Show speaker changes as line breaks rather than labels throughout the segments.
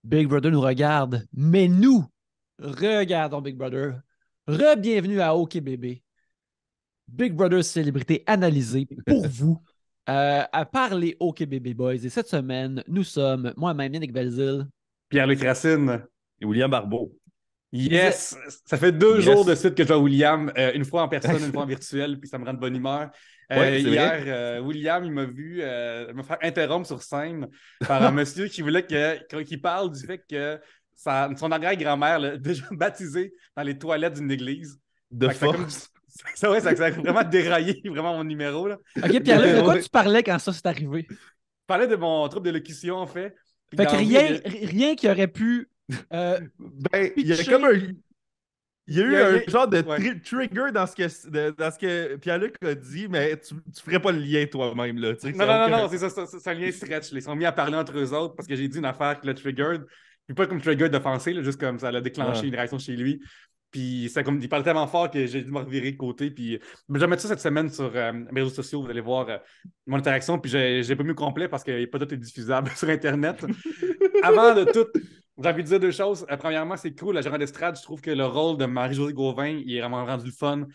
Big Brother nous regarde, mais nous regardons Big Brother. Re-bienvenue à OK Bébé. Big Brother célébrité analysée pour vous à parler OK Bébé Boys. Et cette semaine, nous sommes moi-même Yannick Belzil.
Pierre-Luc Racine.
Et William Barbeau.
Yes! Ça fait 2 jours de
Yes.
suite que je vois William, une fois en personne, une fois en virtuel, puis ça me rend de bonne humeur.
Ouais, c'est
Hier,
vrai.
William, il m'a vu me faire interrompre sur scène par un monsieur qui voulait qu'il parle du fait que son arrière-grand-mère l'a déjà baptisé dans les toilettes d'une église.
De
Fait que
force.
ça a vraiment déraillé vraiment mon numéro. Là.
OK, Pierre-Luc, de quoi
Ouais.
tu parlais quand ça s'est arrivé?
Je parlais de mon trouble de locution, en fait. Puis
Fait que
dans la vie,
rien qui aurait pu
Ben, il y a
pitcher.
comme un. Il y a
il y
eu
a- il y
un
a-
genre de
ouais.
trigger dans ce que Pierre-Luc a dit, mais tu ferais pas le lien toi-même, là. Tu sais,
Non,
ça a
non, non,
aucun.
non, c'est ça, c'est un lien stretch. Ils sont mis à parler entre eux autres parce que j'ai dit une affaire qui l'a triggered. Puis pas comme triggered d'offenser, là, juste comme ça l'a déclenché
Ah.
une réaction chez lui. Puis c'est comme, il parle tellement fort que j'ai dû me revirer de côté. Puis je vais mettre ça cette semaine sur mes réseaux sociaux. Vous allez voir mon interaction. Puis j'ai pas mis au complet parce que pas tout est diffusable sur Internet. Avant de tout, j'ai envie de dire deux choses. Premièrement, c'est cool, la gérante d'estrade. Je trouve que le rôle de Marie-Josée Gauvin, il est vraiment rendu le fun.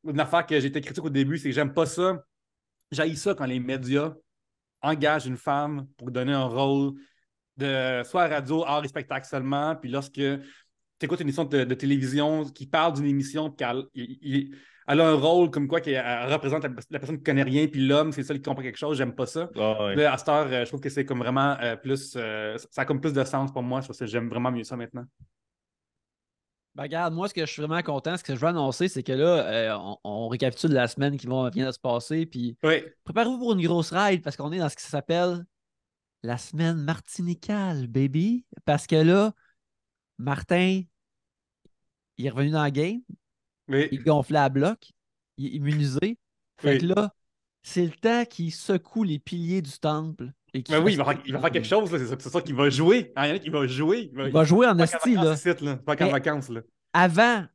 Une affaire que j'ai été critique au début, c'est que j'aime pas ça. J'haïs ça quand les médias engagent une femme pour donner un rôle de soit à radio, art et spectacle seulement. Puis lorsque tu écoutes une émission de télévision qui parle d'une émission, puis elle a un rôle comme quoi qu'elle représente la personne qui connaît rien, puis l'homme, c'est ça qui comprend quelque chose, j'aime pas ça.
Ah, ouais.
Là, à cette heure, je trouve que c'est comme vraiment plus. Ça a comme plus de sens pour moi. Je trouve que j'aime vraiment mieux ça maintenant.
Ben, regarde, moi, ce que je suis vraiment content, ce que je veux annoncer, c'est que là, on récapitule la semaine qui vient de se passer. Puis
Oui.
préparez-vous pour une grosse ride parce qu'on est dans ce qui s'appelle la semaine martinicale, baby. Parce que là, Martin, il est revenu dans la game,
Oui.
il gonflait à bloc, il est immunisé. Fait que
Oui.
là, c'est le temps qu'il secoue les piliers du temple et qu'il
Mais oui,
fasse.
il va faire quelque chose. Là. C'est ça qu'il va jouer. Il y en a qui va jouer.
Il va jouer en
Pas qu'en
esti,
vacances
là.
ici, là. Pas qu'en
Mais
vacances, là.
avant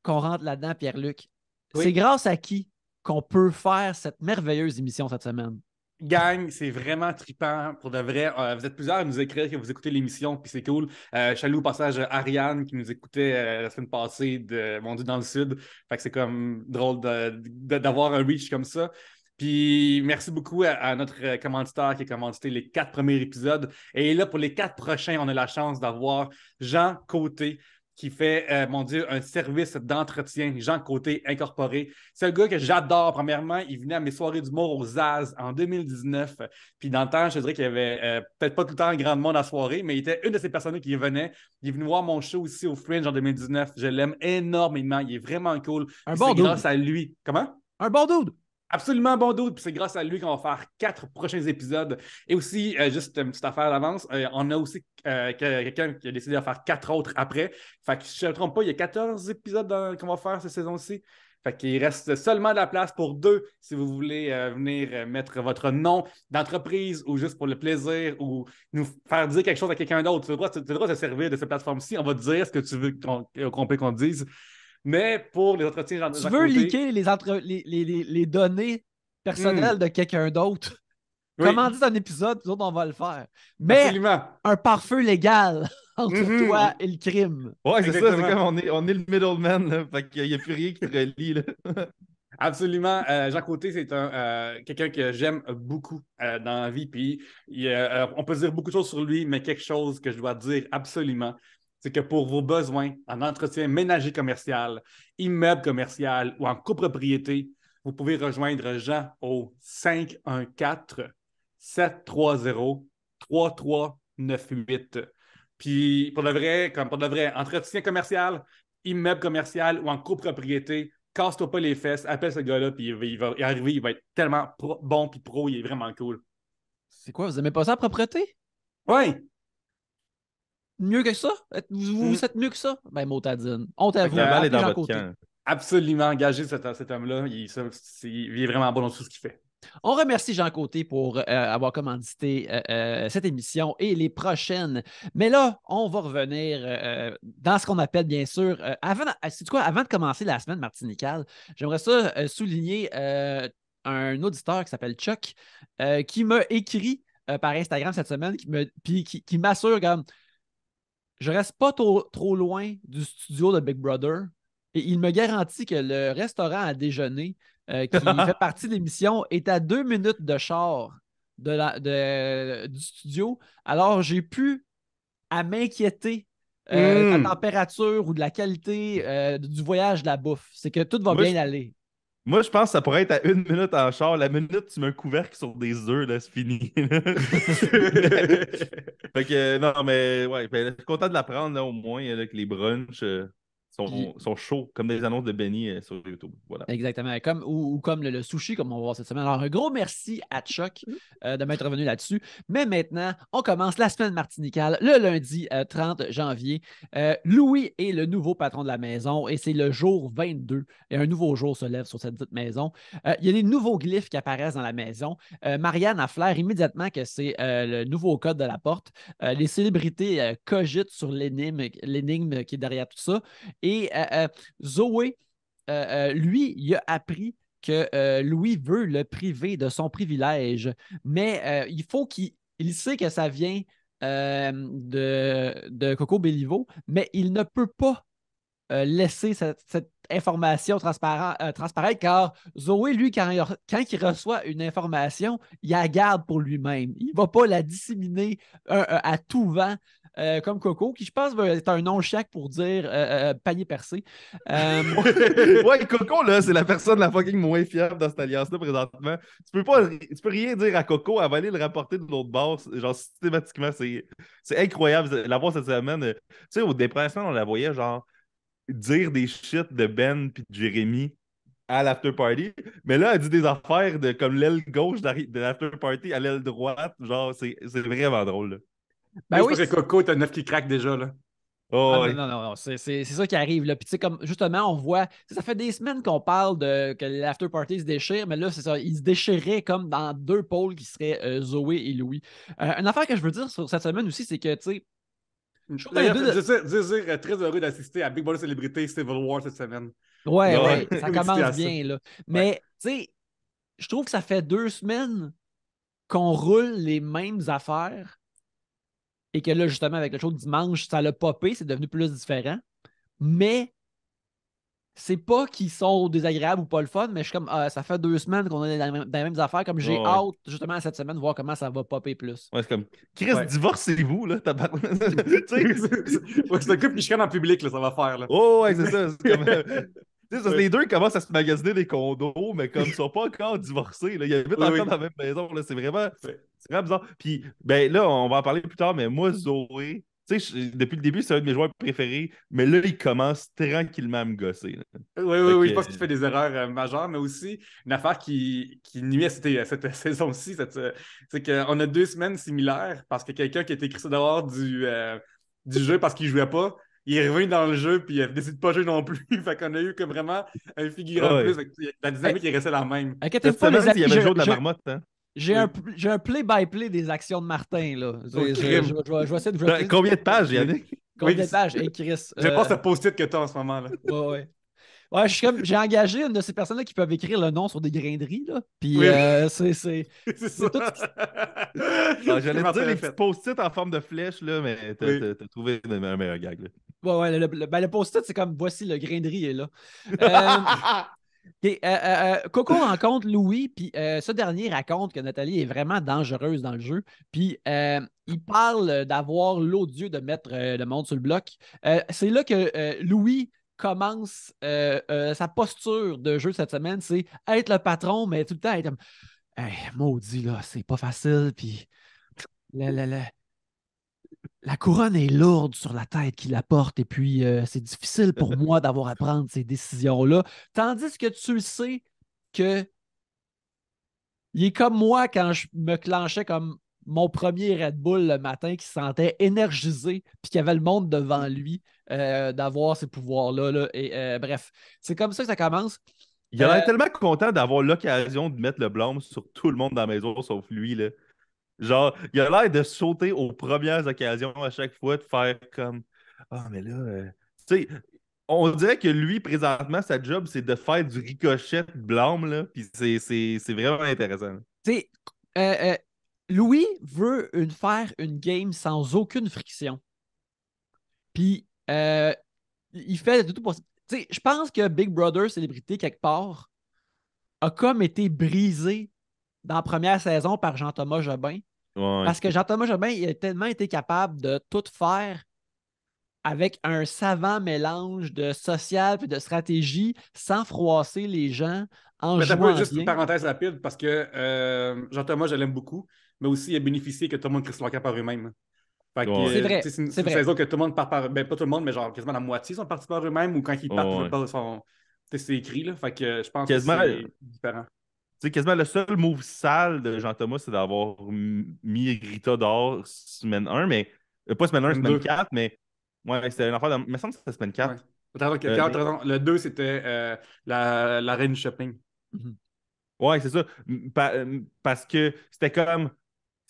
qu'on rentre là-dedans, Pierre-Luc, c'est
Oui.
grâce à qui qu'on peut faire cette merveilleuse émission cette semaine?
Gang, c'est vraiment trippant pour de vrai. Vous êtes plusieurs à nous écrire que vous écoutez l'émission, puis c'est cool. Je salue au passage Ariane qui nous écoutait la semaine passée de Mon Dieu dans le Sud. Fait que c'est comme drôle d'avoir un reach comme ça. Puis merci beaucoup à notre commanditaire qui a commandité les 4 premiers épisodes. Et là, pour les 4 prochains, on a la chance d'avoir Jean Côté qui fait, mon Dieu, un service d'entretien, Jean Côté Incorporé. C'est un gars que j'adore. Premièrement, il venait à mes soirées d'humour au Zaz en 2019. Puis dans le temps, je te dirais qu'il y avait peut-être pas tout le temps un grand monde à la soirée, mais il était une de ces personnes qui venait. Il est venu voir mon show ici au Fringe en 2019. Je l'aime énormément. Il est vraiment cool.
Un
Puis
bon
c'est
dude.
grâce à lui. Comment?
Un bon dude.
Absolument bon doute, puis c'est grâce à lui qu'on va faire 4 prochains épisodes. Et aussi, juste une petite affaire à l'avance, on a aussi quelqu'un qui a décidé de faire 4 autres après. Fait que si je ne me trompe pas, il y a 14 épisodes qu'on va faire cette saison-ci. Fait qu'il reste seulement de la place pour 2 si vous voulez venir mettre votre nom d'entreprise ou juste pour le plaisir ou nous faire dire quelque chose à quelqu'un d'autre. Tu as le droit de te servir de cette plateforme-ci. On va te dire ce que tu veux qu'on te dise. Mais pour les entretiens
Tu
d'à
veux
côté,
leaker les données personnelles de quelqu'un d'autre?
oui,
Comment dit un épisode, nous autres, on va le faire. Mais
absolument.
un pare-feu légal entre toi
Mhm.
et le crime.
Ouais, c'est ça, c'est
Exactement.
comme on est le middleman, là. Fait qu'il n'y a plus rien qui te relie, là.
Absolument. Jean Côté, c'est quelqu'un que j'aime beaucoup dans la vie. Puis on peut dire beaucoup de choses sur lui, mais quelque chose que je dois dire absolument, c'est que pour vos besoins en entretien ménager commercial, immeuble commercial ou en copropriété, vous pouvez rejoindre Jean au 514-730-3398. Puis pour de vrai, comme pour de vrai, entretien commercial, immeuble commercial ou en copropriété, casse-toi pas les fesses, appelle ce gars-là, puis il va arriver, il va être tellement bon puis pro, il est vraiment cool.
C'est quoi, vous aimez pas ça, la propreté?
Ouais!
Mieux que ça? Vous êtes mieux que ça? Ben, mot t'adine. Honte à
Fait que
vous.
la balle est
Appelez
dans
Jean
votre
Côté.
camp.
Absolument engagé cet homme-là. Il est vraiment bon dans tout ce qu'il fait.
On remercie Jean Côté pour avoir commandité cette émission et les prochaines. Mais là, on va revenir dans ce qu'on appelle, bien sûr, avant de commencer la semaine martinicale, j'aimerais ça souligner un auditeur qui s'appelle Chuck qui m'a écrit par Instagram cette semaine, qui m'assure comme je reste pas trop loin du studio de Big Brother et il me garantit que le restaurant à déjeuner qui fait partie de l'émission est à 2 minutes de char du studio. Alors, j'ai pu à m'inquiéter de la température ou de la qualité du voyage de la bouffe. C'est que tout va
Moi,
bien
je,
aller.
moi, je pense que ça pourrait être à 1 minute en char. La minute, tu mets un couvercle sur des œufs, là, c'est fini. Fait que, non, mais ouais, ben, je suis content de l'apprendre, là, au moins, là, que les brunchs
Puis,
sont chauds, comme des annonces de Benny sur YouTube. Voilà.
exactement. Ou comme le sushi, comme on va voir cette semaine. Alors, un gros merci à Chuck de m'être revenu là-dessus. Mais maintenant, on commence la semaine martinicale, le lundi 30 janvier. Louis est le nouveau patron de la maison et c'est le jour 22. Et un nouveau jour se lève sur cette dite maison. Il y a des nouveaux glyphes qui apparaissent dans la maison. Marianne a flair immédiatement que c'est le nouveau code de la porte. Les célébrités cogitent sur l'énigme qui est derrière tout ça. Et Zoé lui, il a appris que Louis veut le priver de son privilège, mais il faut il sait que ça vient de Coco Bellivo, mais il ne peut pas laisser cette information transparaître, car Zoé, lui, quand il reçoit une information, il la garde pour lui-même. Il ne va pas la disséminer à tout vent. Comme Coco, qui je pense va être un nom chiac pour dire panier percé.
Ouais, Coco, là, c'est la personne la fucking moins fiable dans cette alliance-là présentement. Tu peux rien dire à Coco, elle va aller le rapporter de l'autre bord. Genre, systématiquement, c'est incroyable. La voir cette semaine. Tu sais, au déplacement, on la voyait, genre, dire des shit de Ben puis de Jérémy à l'after party. Mais là, elle dit des affaires de comme l'aile gauche de l'after party à l'aile droite. Genre, c'est vraiment drôle, là.
Ben
Je
oui,
pense que Coco, t'as 9 qui craque déjà, là.
Oh,
ah non,
ouais.
non, non, c'est ça qui arrive. Là. Puis, tu sais, comme justement, on voit, ça fait des semaines qu'on parle que l'after party se déchire, mais là, c'est ça, il se déchirait comme dans deux pôles qui seraient Zoé et Louis. Une affaire que je veux dire sur cette semaine aussi, c'est que, tu sais, je trouve un
D'ailleurs,
peu
très heureux d'assister à Big Brother Célébrité Civil War cette semaine.
Ouais,
Ouais.
ouais, ça
On est excité
commence
à ça.
bien, là.
Ouais.
Mais, tu sais, je trouve que ça fait 2 semaines qu'on roule les mêmes affaires et que là, justement, avec le show de dimanche, ça l'a popé, c'est devenu plus différent. Mais c'est pas qu'ils sont désagréables ou pas le fun, mais je suis comme, ça fait 2 semaines qu'on est dans les mêmes affaires, comme j'ai
Ouais.
hâte, justement, cette semaine, voir comment ça va popper plus.
Ouais, c'est comme Chris,
Ouais.
divorcez-vous, là, tabarnak. Tu sais?
Ouais, c'est un couple qui chicane en public, là, ça va faire. Là.
Oh, ouais, c'est ça. C'est comme. Tu sais,
Ouais.
les deux commencent à se magasiner des condos, mais comme ils sont pas encore divorcés, là, ils habitent
Oui,
encore
oui.
dans la même maison. Là,
Ouais.
c'est vraiment bizarre. Puis, ben là, on va en parler plus tard, mais moi, Zoé, tu sais, depuis le début, c'est un de mes joueurs préférés, mais là, il commence tranquillement à me gosser, là.
Oui, oui,
Fait
oui,
que,
je pense qu'il fait des erreurs majeures, mais aussi une affaire qui nuit à cette saison-ci, c'est qu'on a 2 semaines similaires parce que quelqu'un qui a été écrit ça dehors du jeu parce qu'il ne jouait pas, il est revenu dans le jeu puis il décide de pas jouer non plus. Fait qu'on a eu comme vraiment un figurant de plus.
ouais.
Fait que la dynamique est restée la même.
Inquiétez-vous
Cette
pas, les
semaine,
amis,
il y avait le jour de la marmotte, hein.
Oui.
j'ai un play-by-play des actions de Martin, là.
Au crime.
Je vais essayer de vous le
Combien de pages,
Oui,
Yannick?
combien
oui,
de pages? Hey, Chris.
je pense ce post-it que tu as en ce moment. Là.
Ouais, ouais. Ouais, j'ai engagé une de ces personnes-là qui peuvent écrire le nom sur des graineries, là. Puis
Oui, c'est ça.
c'est tout ce qui.
Ah, j'allais te
Martin
dire les
l'a
petits
fait.
post-it en forme de flèche, là, mais
Oui.
t'as trouvé un meilleur gag, là.
Ouais, ouais, le post-it, c'est comme voici le grainerie est là. Euh, ok, Coco rencontre Louis, puis ce dernier raconte que Nathalie est vraiment dangereuse dans le jeu. Puis il parle d'avoir l'odieux de mettre le monde sur le bloc. C'est là que Louis commence sa posture de jeu cette semaine, c'est être le patron, mais tout le temps être comme hey, maudit, là, c'est pas facile, puis la, la, la, la couronne est lourde sur la tête qui la porte, et puis c'est difficile pour moi d'avoir à prendre ces décisions-là. Tandis que tu le sais que il est comme moi quand je me clenchais comme mon premier Red Bull le matin, qui se sentait énergisé, puis qu'il y avait le monde devant lui d'avoir ces pouvoirs-là. Là. Et bref, c'est comme ça que ça commence.
Il a l'air tellement content d'avoir l'occasion de mettre le blâme sur tout le monde dans la maison, sauf lui, là. Genre, il a l'air de sauter aux premières occasions à chaque fois, de faire comme ah, mais là, tu sais, on dirait que lui, présentement, sa job, c'est de faire du ricochet de blâme, là. Puis c'est vraiment intéressant.
Tu sais, euh, euh, Louis veut faire une game sans aucune friction. Puis, il fait de tout pour... Tu sais, je pense que Big Brother Célébrité, quelque part, a comme été brisé dans la première saison par Jean-Thomas Jobin.
Ouais.
Parce que Jean-Thomas Jobin, il a tellement été capable de tout faire avec un savant mélange de social et de stratégie sans froisser les gens en
Mais t'as pas
jouant
juste
bien.
une parenthèse rapide parce que Jean-Thomas, je l'aime beaucoup, mais aussi il a bénéficié que tout le monde crisse son camp par eux-mêmes. Fait que
C'est
tu
vrai,
sais, c'est
c'est
une
vrai.
saison que tout le monde part par. Ben, pas tout le monde, mais genre quasiment la moitié sont partis par eux-mêmes ou quand ils partent, ils veulent
Ouais.
pas son. Tu sais, c'est écrit, là. Fait que je pense que
Quasiment,
c'est différent.
quasiment le seul move sale de Jean-Thomas, c'est d'avoir mis Rita dehors semaine 1, mais pas semaine 1, semaine
22.
4, mais ouais, c'était une affaire de. Il me semble que c'était semaine
Ouais.
4.
T'as raison,
Mais
t'as raison. Le 2, c'était la reine du shopping.
Mhm.
ouais, c'est ça. Parce que c'était comme.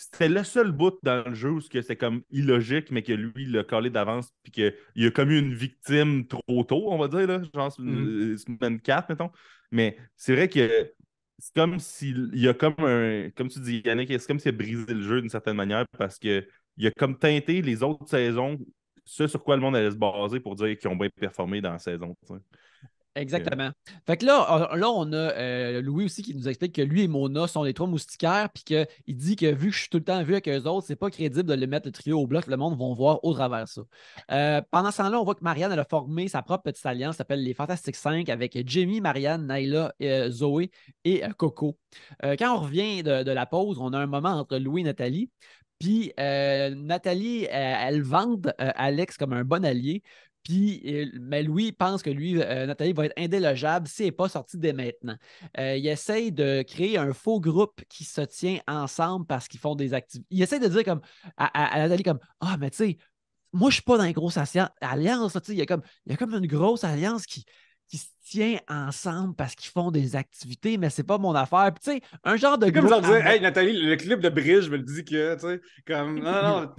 C'était le seul bout dans le jeu où c'était comme illogique, mais que lui, il l'a collé d'avance, puis qu'il a comme eu une victime trop tôt, on va dire, là, genre
Mhm.
semaine 4, mettons. Mais c'est vrai que c'est comme s'il y a comme un. Comme tu dis, Yannick, c'est comme s'il a brisé le jeu d'une certaine manière, parce que il a comme teinté les autres saisons, ce sur quoi le monde allait se baser pour dire qu'ils ont bien performé dans la saison. Tu sais.
Exactement. Fait que là on a Louis aussi qui nous explique que lui et Mona sont les trois moustiquaires, puis qu'il dit que vu que je suis tout le temps vu avec eux autres, c'est pas crédible de les mettre le trio au bloc, le monde va voir au travers ça. Pendant ce temps-là, on voit que Marianne elle a formé sa propre petite alliance, ça s'appelle les Fantastiques 5, avec Jamie, Marianne, Naila, Zoé et Coco. Quand on revient de la pause, on a un moment entre Louis et Nathalie. Puis Nathalie, elle vante Alex comme un bon allié. Puis, mais Louis pense que lui, Nathalie va être indélogeable si elle n'est pas sortie dès maintenant. Il essaye de créer un faux groupe qui se tient ensemble parce qu'ils font des activités. Il essaye de dire comme à Nathalie comme ah, mais tu sais, moi, je suis pas dans les grosses alliances. Tu sais, il y a comme une grosse alliance qui se tient ensemble parce qu'ils font des activités, mais c'est pas mon affaire. Puis, tu sais, un genre de
C'est comme
groupe
genre dire, hey Nathalie, le clip de Bridge me le dit que, tu sais, comme, non, non, genre,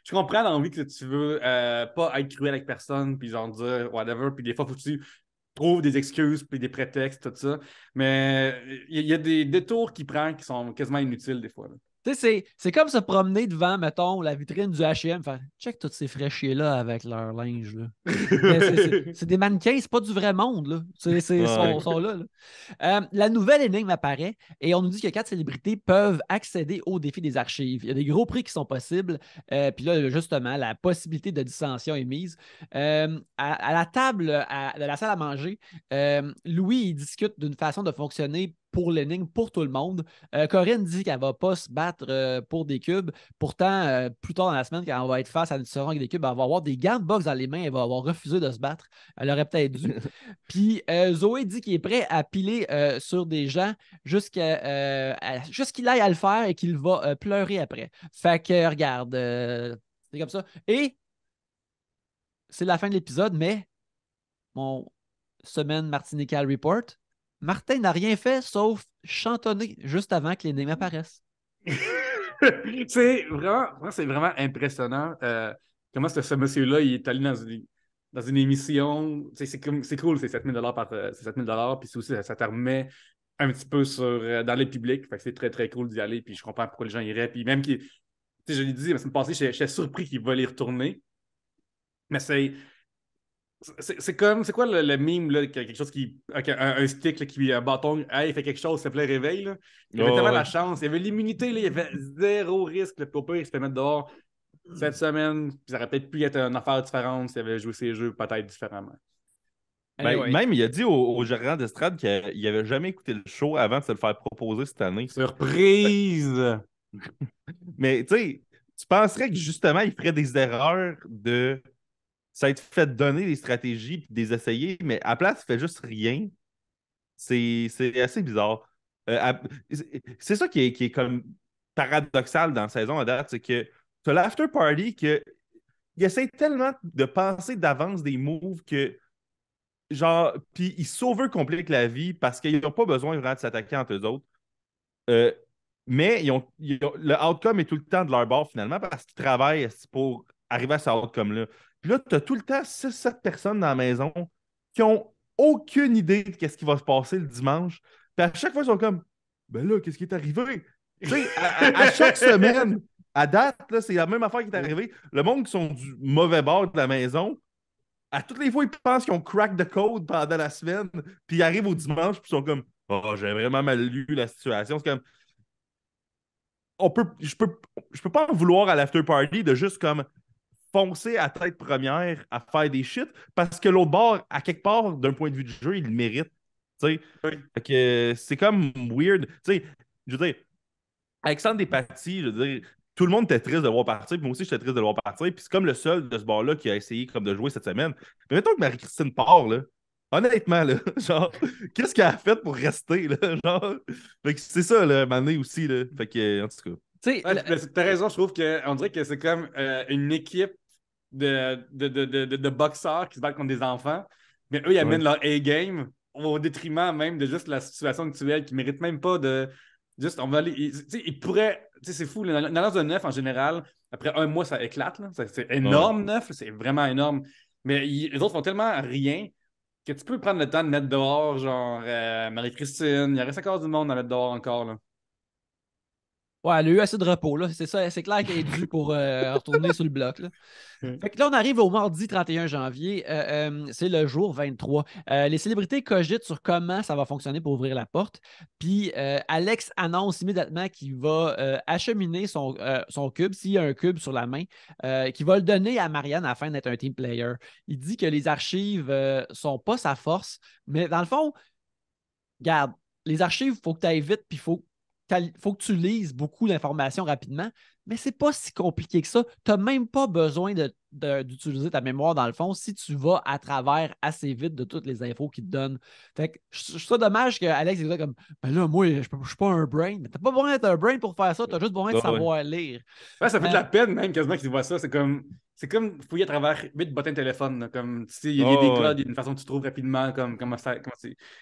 je comprends l'envie que tu veux pas être cruel avec personne, puis genre dire whatever, puis des fois, faut que tu trouves des excuses, puis des prétextes, tout ça. Mais il y a des détours qu'il prend qui sont quasiment inutiles des fois. Là.
Tu sais, c'est comme se promener devant, mettons, la vitrine du H&M, faire check tous ces fraîchiers-là avec leur linge. Là. Mais c'est des mannequins, c'est pas du vrai monde. Là.
Ouais.
Sont là. La nouvelle énigme apparaît et on nous dit que 4 célébrités peuvent accéder au défi des archives. Il y a des gros prix qui sont possibles. Puis là, justement, la possibilité de dissension est mise. À la table de la salle à manger, Louis il discute d'une façon de fonctionner pour l'énigme, pour tout le monde. Corinne dit qu'elle ne va pas se battre pour des cubes. Pourtant, plus tard dans la semaine, quand on va être face à une discussion avec des cubes, elle va avoir des gants de boxe dans les mains. Elle va avoir refusé de se battre. Elle aurait peut-être dû. Puis Zoé dit qu'il est prêt à piler sur des gens jusqu'il aille à le faire et qu'il va pleurer après. Fait que, regarde, c'est comme ça. Et c'est la fin de l'épisode, mais mon semaine Martinical Report, Martin n'a rien fait sauf chantonner juste avant que l'énigme apparaisse.
C'est vraiment impressionnant comment ce monsieur-là il est allé dans une émission. C'est cool, c'est 7 000 c'est 7 000 puis c'est aussi, ça te remet un petit peu dans le public. Fait que c'est très, très cool d'y aller, puis je comprends pourquoi les gens iraient. Puis même, je l'ai dit, la semaine passée, j'étais surpris qu'il va y retourner. Mais c'est comme, c'est quoi le meme, là, quelque chose qui, avec un stick, là, un bâton, hey, il fait quelque chose, s'il te plaît, réveille, là. Il avait tellement
Ouais.
la chance, il avait l'immunité, là, il avait zéro risque, le pire, il se fait mettre dehors cette semaine, puis ça aurait peut-être pu être une affaire différente s'il avait joué ses jeux peut-être différemment.
Ben,
Anyway.
même, il a dit au gérant d'estrade qu'il n'avait jamais écouté le show avant de se le faire proposer cette année.
Surprise!
Mais tu sais, tu penserais que justement, il ferait des erreurs de s'être fait donner des stratégies et des essayer, mais à la place, il fait juste rien. C'est assez bizarre. C'est ça qui est comme paradoxal dans la saison à date, c'est que tu as l'after party que il essaie tellement de penser d'avance des moves que genre, puis ils s'overcompliquent la vie parce qu'ils n'ont pas besoin vraiment de s'attaquer entre eux autres. Euh, mais le outcome est tout le temps de leur bord finalement parce qu'ils travaillent pour arriver à ce outcome-là. Puis là, tu as tout le temps 6-7 personnes dans la maison qui ont aucune idée de ce qui va se passer le dimanche. Puis à chaque fois, ils sont comme ben là, qu'est-ce qui est arrivé? Tu sais, à chaque semaine, À date, là, c'est la même affaire qui est arrivée. Le monde qui sont du mauvais bord de la maison, à toutes les fois, ils pensent qu'ils ont crack the code pendant la semaine, puis ils arrivent au dimanche, puis ils sont comme oh, j'ai vraiment mal lu la situation. C'est comme je peux pas en vouloir à l'after party de juste comme foncer à tête première à faire des shit parce que l'autre bord, à quelque part, d'un point de vue du jeu, il le mérite. Tu sais,
Oui.
fait que c'est comme weird. Tu sais, je veux dire, Alexandre Despatie, je veux dire, tout le monde était triste de le voir partir, puis moi aussi j'étais triste de le voir partir, puis c'est comme le seul de ce bord-là qui a essayé comme de jouer cette semaine. Mais mettons que Marie-Christine part, là, honnêtement, là, genre, qu'est-ce qu'elle a fait pour rester, là, genre, fait que c'est ça, là, Mané aussi, là, fait que, en tout cas.
Tu sais,
Ouais, t'as raison, je trouve qu'on dirait que c'est comme une équipe de boxeurs qui se battent contre des enfants, mais eux, ils amènent leur A-game au détriment même de juste la situation actuelle qui ne mérite même pas de. Juste, on va aller. Ils pourraient. C'est fou, l'annonce de neuf en général, après un mois, ça éclate. Là. C'est énorme, neuf, c'est vraiment énorme. Mais les autres font tellement rien que tu peux prendre le temps de mettre dehors, genre Marie-Christine. Il reste encore du monde à mettre dehors encore. Là.
ouais, elle a eu assez de repos, là. C'est ça, c'est clair qu'elle est due pour retourner sur le bloc, là. Fait que là, on arrive au mardi 31 janvier. C'est le jour 23. Les célébrités cogitent sur comment ça va fonctionner pour ouvrir la porte. Puis Alex annonce immédiatement qu'il va acheminer son cube, s'il y a un cube sur la main, qu'il va le donner à Marianne afin d'être un team player. Il dit que les archives sont pas sa force, mais dans le fond, regarde, les archives, il faut que tu ailles vite, puis faut que tu lises beaucoup d'informations rapidement, mais c'est pas si compliqué que ça. Tu n'as même pas besoin d'utiliser ta mémoire dans le fond si tu vas à travers assez vite de toutes les infos qu'ils te donnent. Fait que je trouve ça dommage qu'Alex est comme ben là, moi, je suis pas un brain. Mais t'as pas besoin d'être un brain pour faire ça, tu as juste besoin de savoir lire.
Ouais, ça fait de la peine même quasiment qu'ils voient ça. C'est comme fouiller à travers 8 bottins de téléphone. Là. Comme, tu sais, il y a des codes, il y a une façon que tu trouves rapidement. Comment c'est.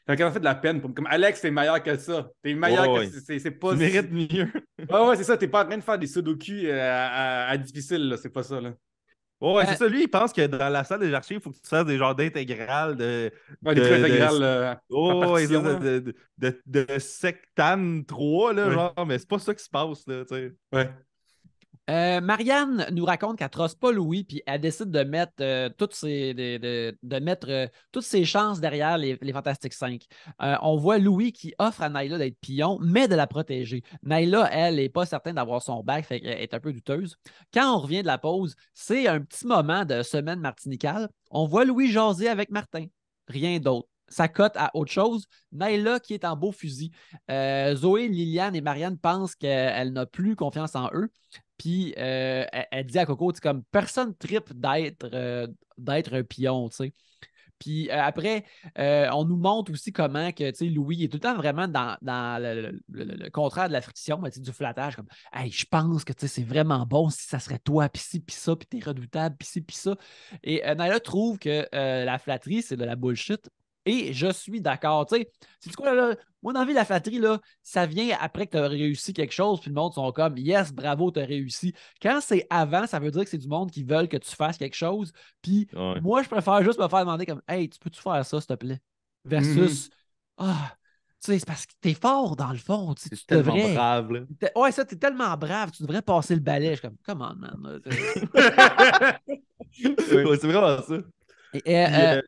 Ça fait de la peine. Comme Alex, t'es meilleur que ça. T'es meilleur que c'est pas.
Tu mérites mieux.
Ouais, c'est ça. T'es pas en train de faire des sudoku à difficile. Là. C'est pas ça. Là.
Ouais, c'est ça. Lui, il pense que dans la salle des archives, il faut que tu fasses des genres d'intégrales
Ouais, des trucs intégrales par partition.
De sectane 3, là,
Ouais.
genre, mais c'est pas ça qui se passe, là, tu sais.
Ouais.
Marianne nous raconte qu'elle ne trosse pas Louis, puis elle décide de mettre, toutes ses chances derrière les Fantastiques 5. On voit Louis qui offre à Naila d'être pion, mais de la protéger. Naila, elle, n'est pas certaine d'avoir son bac, fait qu'elle est un peu douteuse. Quand on revient de la pause, c'est un petit moment de semaine martinicale. On voit Louis jaser avec Martin. Rien d'autre. Ça cote à autre chose. Naila qui est en beau fusil. Zoé, Liliane et Marianne pensent qu'elle n'a plus confiance en eux. Puis elle dit à Coco, comme personne tripe d'être un pion, tu sais. Puis après, on nous montre aussi comment que Louis est tout le temps vraiment dans le contraire de la friction, mais du flattage, comme hey, je pense que c'est vraiment bon si ça serait toi, puis ci, puis ça, puis t'es redoutable, puis ci, puis ça. Et Naila trouve que la flatterie, c'est de la bullshit. Et je suis d'accord. Tu sais, c'est quoi, là? Moi, dans la vie, la flatterie, là, ça vient après que tu as réussi quelque chose, puis le monde sont comme yes, bravo, tu as réussi. Quand c'est avant, ça veut dire que c'est du monde qui veulent que tu fasses quelque chose. Puis moi, je préfère juste me faire demander comme hey, tu peux-tu faire ça, s'il te plaît? Versus ah, tu sais, c'est parce que t'es fort dans le fond. Tu
tellement
devrais.
brave, là.
Ouais, ça, t'es tellement brave, tu devrais passer le balai. Je suis comme, come on, man.
Ouais, c'est vraiment ça.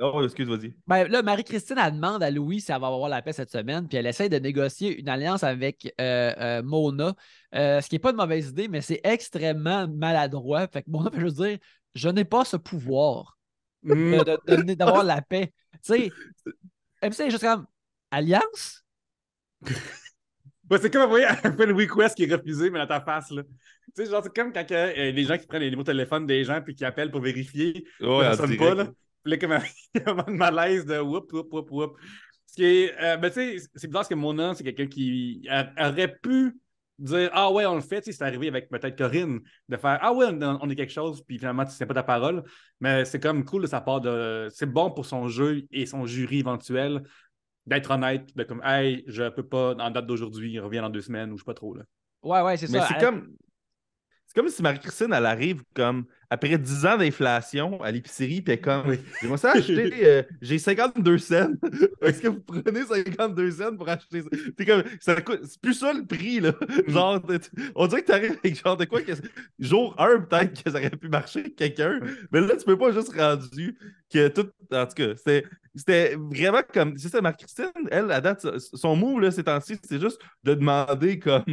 Oh, excuse, vas-y.
Ben, là, Marie-Christine, elle demande à Louis si elle va avoir la paix cette semaine, puis elle essaie de négocier une alliance avec Mona, ce qui n'est pas une mauvaise idée, mais c'est extrêmement maladroit. Fait que Mona peut juste dire je n'ai pas ce pouvoir d'avoir la paix. Tu sais, MC est juste comme alliance?
Ouais, c'est comme envoyer un friend request qui est refusé, mais dans ta face. Là. Tu sais, genre, c'est comme quand les gens qui prennent les numéros de téléphone des gens puis qui appellent pour vérifier, ça sonne pas. Là. Puis là, comme il y a un moment de malaise de whoop. Ce qui est, ben, tu sais, c'est bizarre parce que Mona, c'est quelqu'un qui aurait pu dire ah ouais, on le fait. Tu sais, c'est arrivé avec peut-être Corinne de faire ah ouais, on est quelque chose, puis finalement, tu ne tiens pas ta parole. Mais c'est comme cool de sa part de. C'est bon pour son jeu et son jury éventuel d'être honnête, de comme hey, je peux pas en date d'aujourd'hui, il revient dans 2 semaines ou je sais pas trop. Là.
Ouais, c'est ça.
Mais c'est comme. c'est comme si Marie-Christine, elle arrive comme après 10 ans d'inflation à l'épicerie, puis elle est comme
Oui.
j'aimerais ça acheter, j'ai 52 cents. Est-ce que vous prenez 52 cents pour acheter ça? T'es comme, c'est plus ça le prix, là. Genre, on dirait que t'arrives avec genre de quoi que jour 1, peut-être que ça aurait pu marcher avec quelqu'un, mais là, tu peux pas juste rendu que tout. En tout cas, c'était vraiment comme. C'est ça, Marie-Christine, elle, à date, son move, là, ces temps-ci, c'est juste de demander comme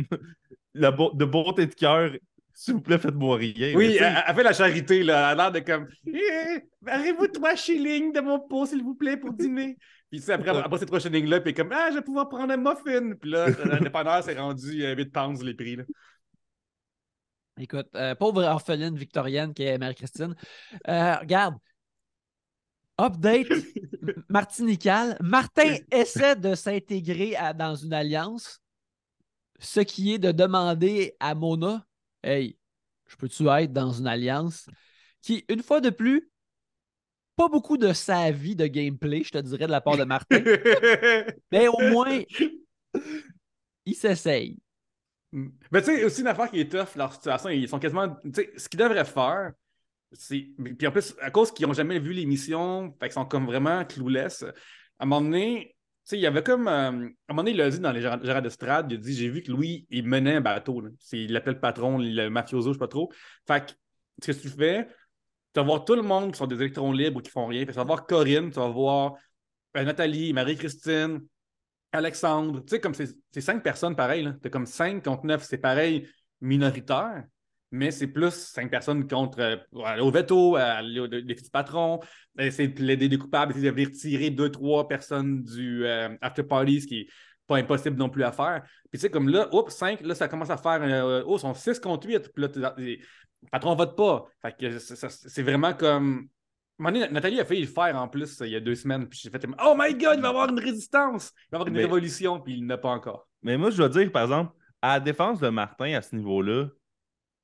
de bonté de cœur. S'il vous plaît, faites-moi rien.
Oui, elle fait la charité, là. Elle a l'air de comme barrez-vous 3 shillings de mon pot, s'il vous plaît, pour dîner. Puis après ces 3 shillings-là, puis comme je vais pouvoir prendre un muffin. Puis là, le dépanneur s'est rendu 8 pounds les prix. Là.
Écoute, pauvre orpheline victorienne qui est Marie-Christine. Regarde, update martinical. Martin essaie de s'intégrer dans une alliance, ce qui est de demander à Mona, hey, je peux-tu être dans une alliance qui, une fois de plus, pas beaucoup de sa vie de gameplay, je te dirais, de la part de Martin, mais au moins, il s'essaye.
Mais tu sais, aussi une affaire qui est tough, leur situation, ils sont quasiment. Tu sais, ce qu'ils devraient faire, c'est. Puis en plus, à cause qu'ils n'ont jamais vu l'émission, fait qu'ils sont comme vraiment clouless. À un moment donné, tu sais, il y avait comme. À un moment donné, il l'a dit dans les Gérard d'Estrade, il a dit j'ai vu que Louis, il menait un bateau. Là. Il l'appelle le patron, le mafioso, je sais pas trop. Fait que, ce que tu fais, tu vas voir tout le monde qui sont des électrons libres ou qui font rien. Fait que tu vas voir Corinne, tu vas voir Nathalie, Marie-Christine. Alexandre, tu sais, comme c'est 5 personnes pareil. Tu as comme 5 contre 9, c'est pareil, minoritaire, mais c'est plus 5 personnes contre au veto, les petits patrons, essayer de plaider des coupables, essayer de retirer 2, 3 personnes du after party, ce qui n'est pas impossible non plus à faire. Puis tu sais, comme là, oups, 5, là, ça commence à faire, ils sont 6 contre 8, puis là, les patrons ne votent pas. Fait que c'est vraiment comme. À un moment donné, Nathalie a failli le faire en plus il y a 2 semaines. Puis j'ai fait Oh my God, il va y avoir une résistance, il va y avoir une révolution, puis il n'a pas encore.
Mais moi, je dois dire, par exemple, à la défense de Martin à ce niveau-là,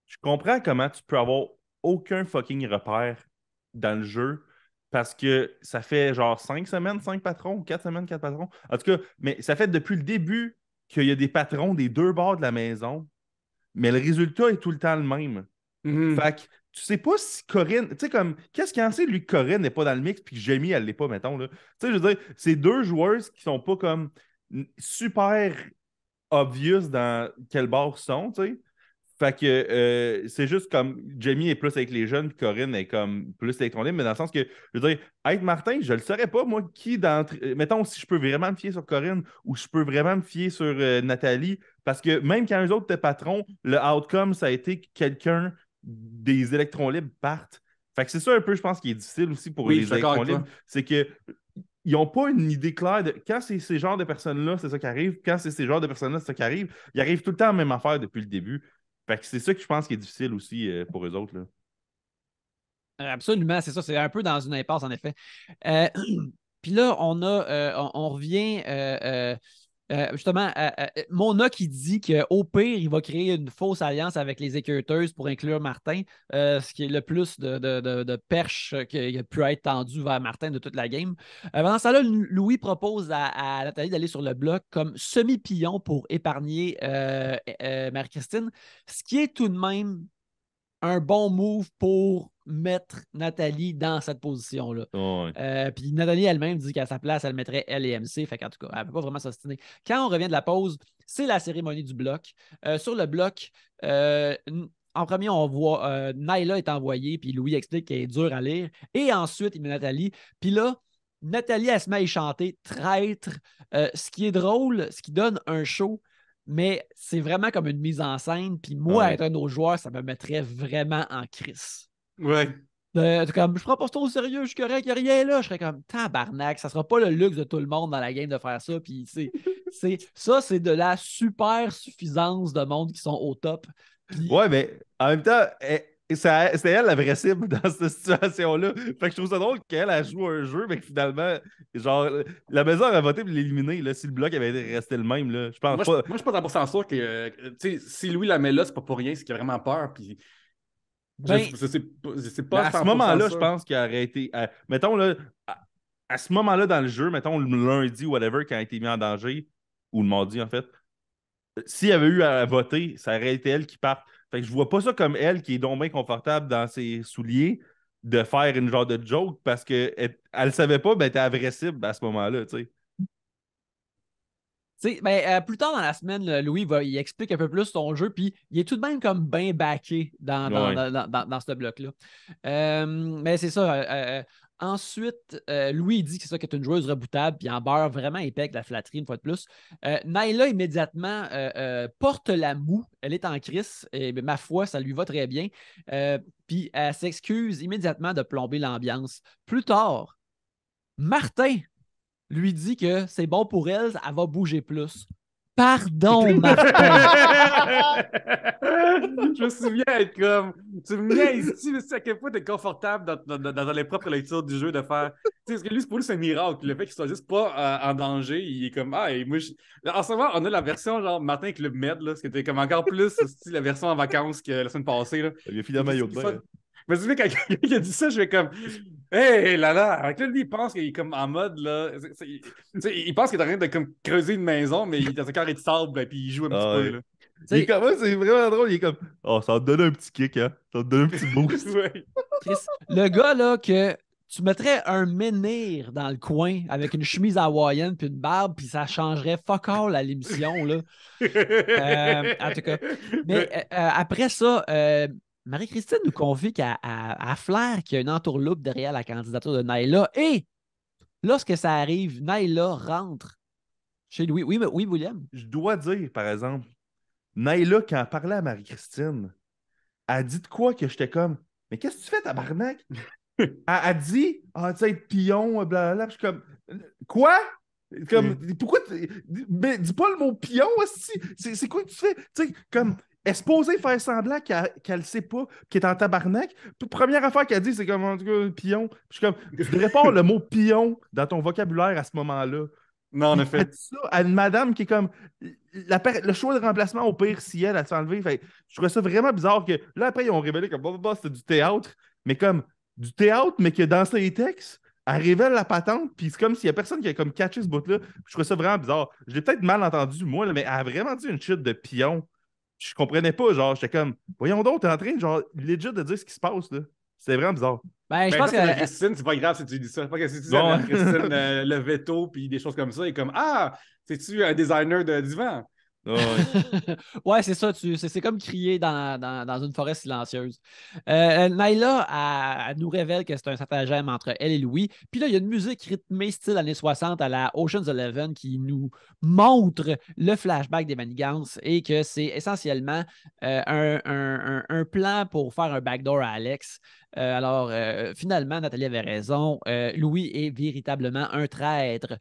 je comprends comment tu peux avoir aucun fucking repère dans le jeu parce que ça fait genre 5 semaines, 5 patrons, 4 semaines, 4 patrons. En tout cas, mais ça fait depuis le début qu'il y a des patrons des deux bords de la maison, mais le résultat est tout le temps le même. Fait que tu sais pas si Corinne, tu sais, comme, qu'est-ce qu'il en sait, lui, que Corinne n'est pas dans le mix puis que Jamie, elle l'est pas, mettons, là. Tu sais, je veux dire, c'est deux joueuses qui sont pas comme super obvious dans quel bord ils sont, tu sais. Fait que c'est juste comme Jamie est plus avec les jeunes, puis Corinne est comme plus électronique, mais dans le sens que, je veux dire, être Martin, je le saurais pas, moi, qui d'entre. Mettons, si je peux vraiment me fier sur Corinne ou je peux vraiment me fier sur Nathalie, parce que même quand eux autres étaient patrons, le outcome, ça a été que quelqu'un des électrons libres partent. Fait que c'est ça un peu, je pense, qui est difficile aussi pour
Oui, je
les
suis d'accord
électrons
avec toi.
libres, c'est que ils n'ont pas une idée claire de quand c'est ces genres de personnes-là, c'est ça qui arrive. Quand c'est ces genres de personnes-là, c'est ça qui arrive. Ils arrivent tout le temps à la même affaire depuis le début. Fait que c'est ça que je pense qui est difficile aussi pour eux autres. Là.
Absolument, c'est ça. C'est un peu dans une impasse, en effet. Puis là, on revient justement à Mona qui dit qu'au pire, il va créer une fausse alliance avec les équeuteuses pour inclure Martin, ce qui est le plus de perche qui a pu être tendu vers Martin de toute la game. Pendant ce temps-là, Louis propose à Nathalie d'aller sur le bloc comme semi-pillon pour épargner Marie-Christine, ce qui est tout de même un bon move pour mettre Nathalie dans cette position-là.
Oh, ouais.
Puis Nathalie elle-même dit qu'à sa place, elle mettrait elle et MC. Fait qu'en tout cas, elle ne peut pas vraiment s'ostiner. Quand on revient de la pause, c'est la cérémonie du bloc. Sur le bloc, en premier, on voit Naila est envoyée, puis Louis explique qu'elle est dure à lire. Et ensuite, il met Nathalie. Puis là, Nathalie, elle se met à y chanter Traître. Ce qui est drôle, ce qui donne un show, mais c'est vraiment comme une mise en scène. Puis moi,
Ouais.
être un de nos joueurs, ça me mettrait vraiment en crise.
Ouais.
Comme, je prends pas ça au sérieux, je suis correct, il n'y a rien là. Je serais comme, tabarnak, ça sera pas le luxe de tout le monde dans la game de faire ça. Puis ça, c'est de la super suffisance de monde qui sont au top. Puis,
Ouais, mais en même temps, c'était elle la vraie cible dans cette situation-là. Fait que je trouve ça drôle qu'elle a joué un jeu, mais que finalement, genre, la maison a voté pour l'éliminer là, si le bloc avait resté le même. Là. Je pense pas.
Moi, je suis pas 100% sûr que tu sais, si Louis la met là, c'est pas pour rien, c'est qu'il a vraiment peur. Puis
ben,
c'est
Mais
pas
à ce
100%
moment-là, je
sûr.
pense qu'il aurait été. Mettons, là, à ce moment-là dans le jeu, mettons le lundi ou whatever, quand il a été mis en danger, ou le mardi en fait, s'il y avait eu à voter, ça aurait été elle qui part. Fait que je vois pas ça comme elle qui est donc bien confortable dans ses souliers de faire une genre de joke parce qu'elle le savait pas, ben elle était à vraie cible à ce moment-là, tu sais.
Plus tard dans la semaine, Louis il explique un peu plus son jeu, puis il est tout de même comme bien backé
Ouais.
dans ce bloc-là. Mais c'est ça. Ensuite, Louis il dit que c'est ça qui est une joueuse reboutable, puis en beurre vraiment épais avec la flatterie une fois de plus. Naila, immédiatement, porte la moue. Elle est en crise, et ma foi, ça lui va très bien. Puis elle s'excuse immédiatement de plomber l'ambiance. Plus tard, Martin lui dit que c'est bon pour elle, elle va bouger plus. Pardon, Martin.
Je me souviens être comme. Tu me viens ici, mais c'est à quel point t'es confortable dans les propres lectures du jeu de faire. Tu sais, parce que lui, pour lui, c'est un miracle. Le fait qu'il soit juste pas en danger, il est comme. Ah, et moi, en ce moment, on a la version genre Martin Club Med, là, ce qui était comme encore plus la version en vacances que la semaine passée. Là.
Il a finalement maillot de bain. Hein.
Mais tu sais, quand il a dit ça, je vais comme. Hey là là! Avec là, lui, il pense qu'il est comme en mode là. Il pense qu'il est en train de comme, creuser une maison, mais il est dans un carré de sable, et puis il joue un petit peu. Là.
Il est comme, c'est vraiment drôle. Il est comme, oh, ça va te donner un petit kick, hein. Ça va te donner un petit boost.
Ouais.
Chris, le gars là que tu mettrais un menhir dans le coin avec une chemise hawaïenne puis une barbe, puis ça changerait fuck all à l'émission. Là. En tout cas. Mais après ça, Marie-Christine nous confie qu'à Flair qu'il y a une entourloupe derrière la candidature de Naila. Et lorsque ça arrive, Naila rentre chez Louis. Oui, oui, William.
Je dois dire, par exemple, Naila, quand elle parlait à Marie-Christine, elle a dit de quoi que j'étais comme, mais qu'est-ce que tu fais, tabarnak? Elle a dit, ah, tu sais, être pion, blablabla. Je suis comme, quoi? Comme, pourquoi mais dis pas le mot pion aussi. C'est quoi que tu fais? Tu sais, comme, elle est supposée faire semblant qu'elle sait pas, qu'elle est en tabarnak. Puis, première affaire qu'elle dit, c'est comme, en tout cas, pion. Je suis comme, tu devrais pas avoir le mot pion dans ton vocabulaire à ce moment-là.
Non, en effet.
Elle dit ça à une madame qui est comme le choix de remplacement au pire si elle s'est enlevée. Fait, je trouvais ça vraiment bizarre que là après ils ont révélé que c'était du théâtre, mais comme du théâtre, mais que dans ses textes, elle révèle la patente, puis c'est comme s'il y a personne qui a comme catché ce bout-là. Je trouvais ça vraiment bizarre. Je l'ai peut-être mal entendu, moi, là, mais elle a vraiment dit une chute de pion. Je comprenais pas, genre, j'étais comme, voyons donc, t'es en train, genre, legit de dire ce qui se passe, là. C'était vraiment bizarre.
Ben, je pense que.
Christine, c'est pas grave si tu dis ça. C'est pas que si tu dis
Bon.
à Christine le veto puis des choses comme ça, et comme ah, c'est-tu un designer de divan?
Ah ouais.
Ouais, c'est ça. C'est comme crier dans une forêt silencieuse. Naila, elle nous révèle que c'est un stratagème entre elle et Louis. Puis là, il y a une musique rythmée style années 60 à la Ocean's Eleven qui nous montre le flashback des manigances et que c'est essentiellement un plan pour faire un backdoor à Alex. Alors, finalement, Nathalie avait raison. Louis est véritablement un traître.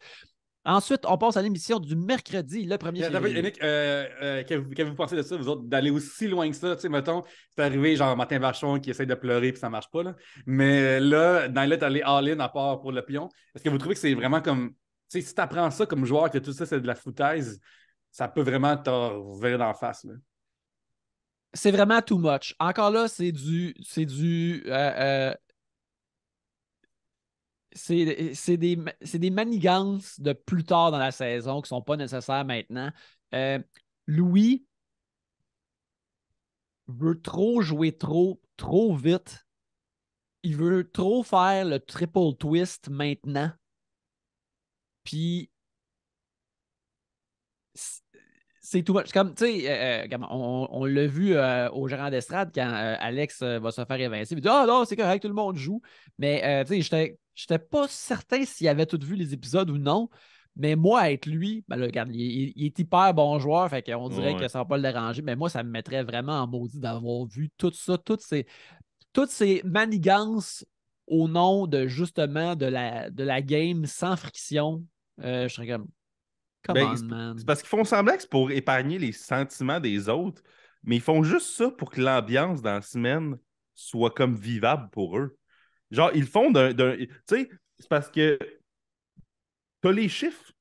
Ensuite, on passe à l'émission du mercredi, le 1er février.
Yannick, qu'avez-vous pensé de ça, vous autres, d'aller aussi loin que ça? Tu sais, mettons, c'est arrivé genre Martin Vachon qui essaie de pleurer puis ça marche pas. Là. Mais là, Naila est allé all-in à part pour le pion. Est-ce que vous trouvez que c'est vraiment comme. Tu sais, si tu apprends ça comme joueur, que tout ça, c'est de la foutaise, ça peut vraiment te revirer d'en face. Là.
C'est vraiment too much. Encore là, c'est des manigances de plus tard dans la saison qui ne sont pas nécessaires maintenant. Louis veut trop jouer trop vite. Il veut trop faire le triple twist maintenant. Puis c'est tout. Comme, tu sais, on l'a vu au gérant d'estrade quand Alex va se faire évincer. Il dit ah non, c'est correct, tout le monde joue. Mais tu sais, j'étais pas certain s'il avait tout vu les épisodes ou non. Mais moi, être lui, ben là, regarde, il est hyper bon joueur, fait qu'on dirait que ça va pas le déranger. Mais moi, ça me mettrait vraiment en maudit d'avoir vu tout ça, toutes ces manigances au nom de justement de la game sans friction. Je serais comme. Come
Ben,
on, man.
c'est parce qu'ils font semblant que c'est pour épargner les sentiments des autres, mais ils font juste ça pour que l'ambiance dans la semaine soit comme vivable pour eux. Genre, ils le font d'un. Tu sais, c'est parce que t'as les chiffres.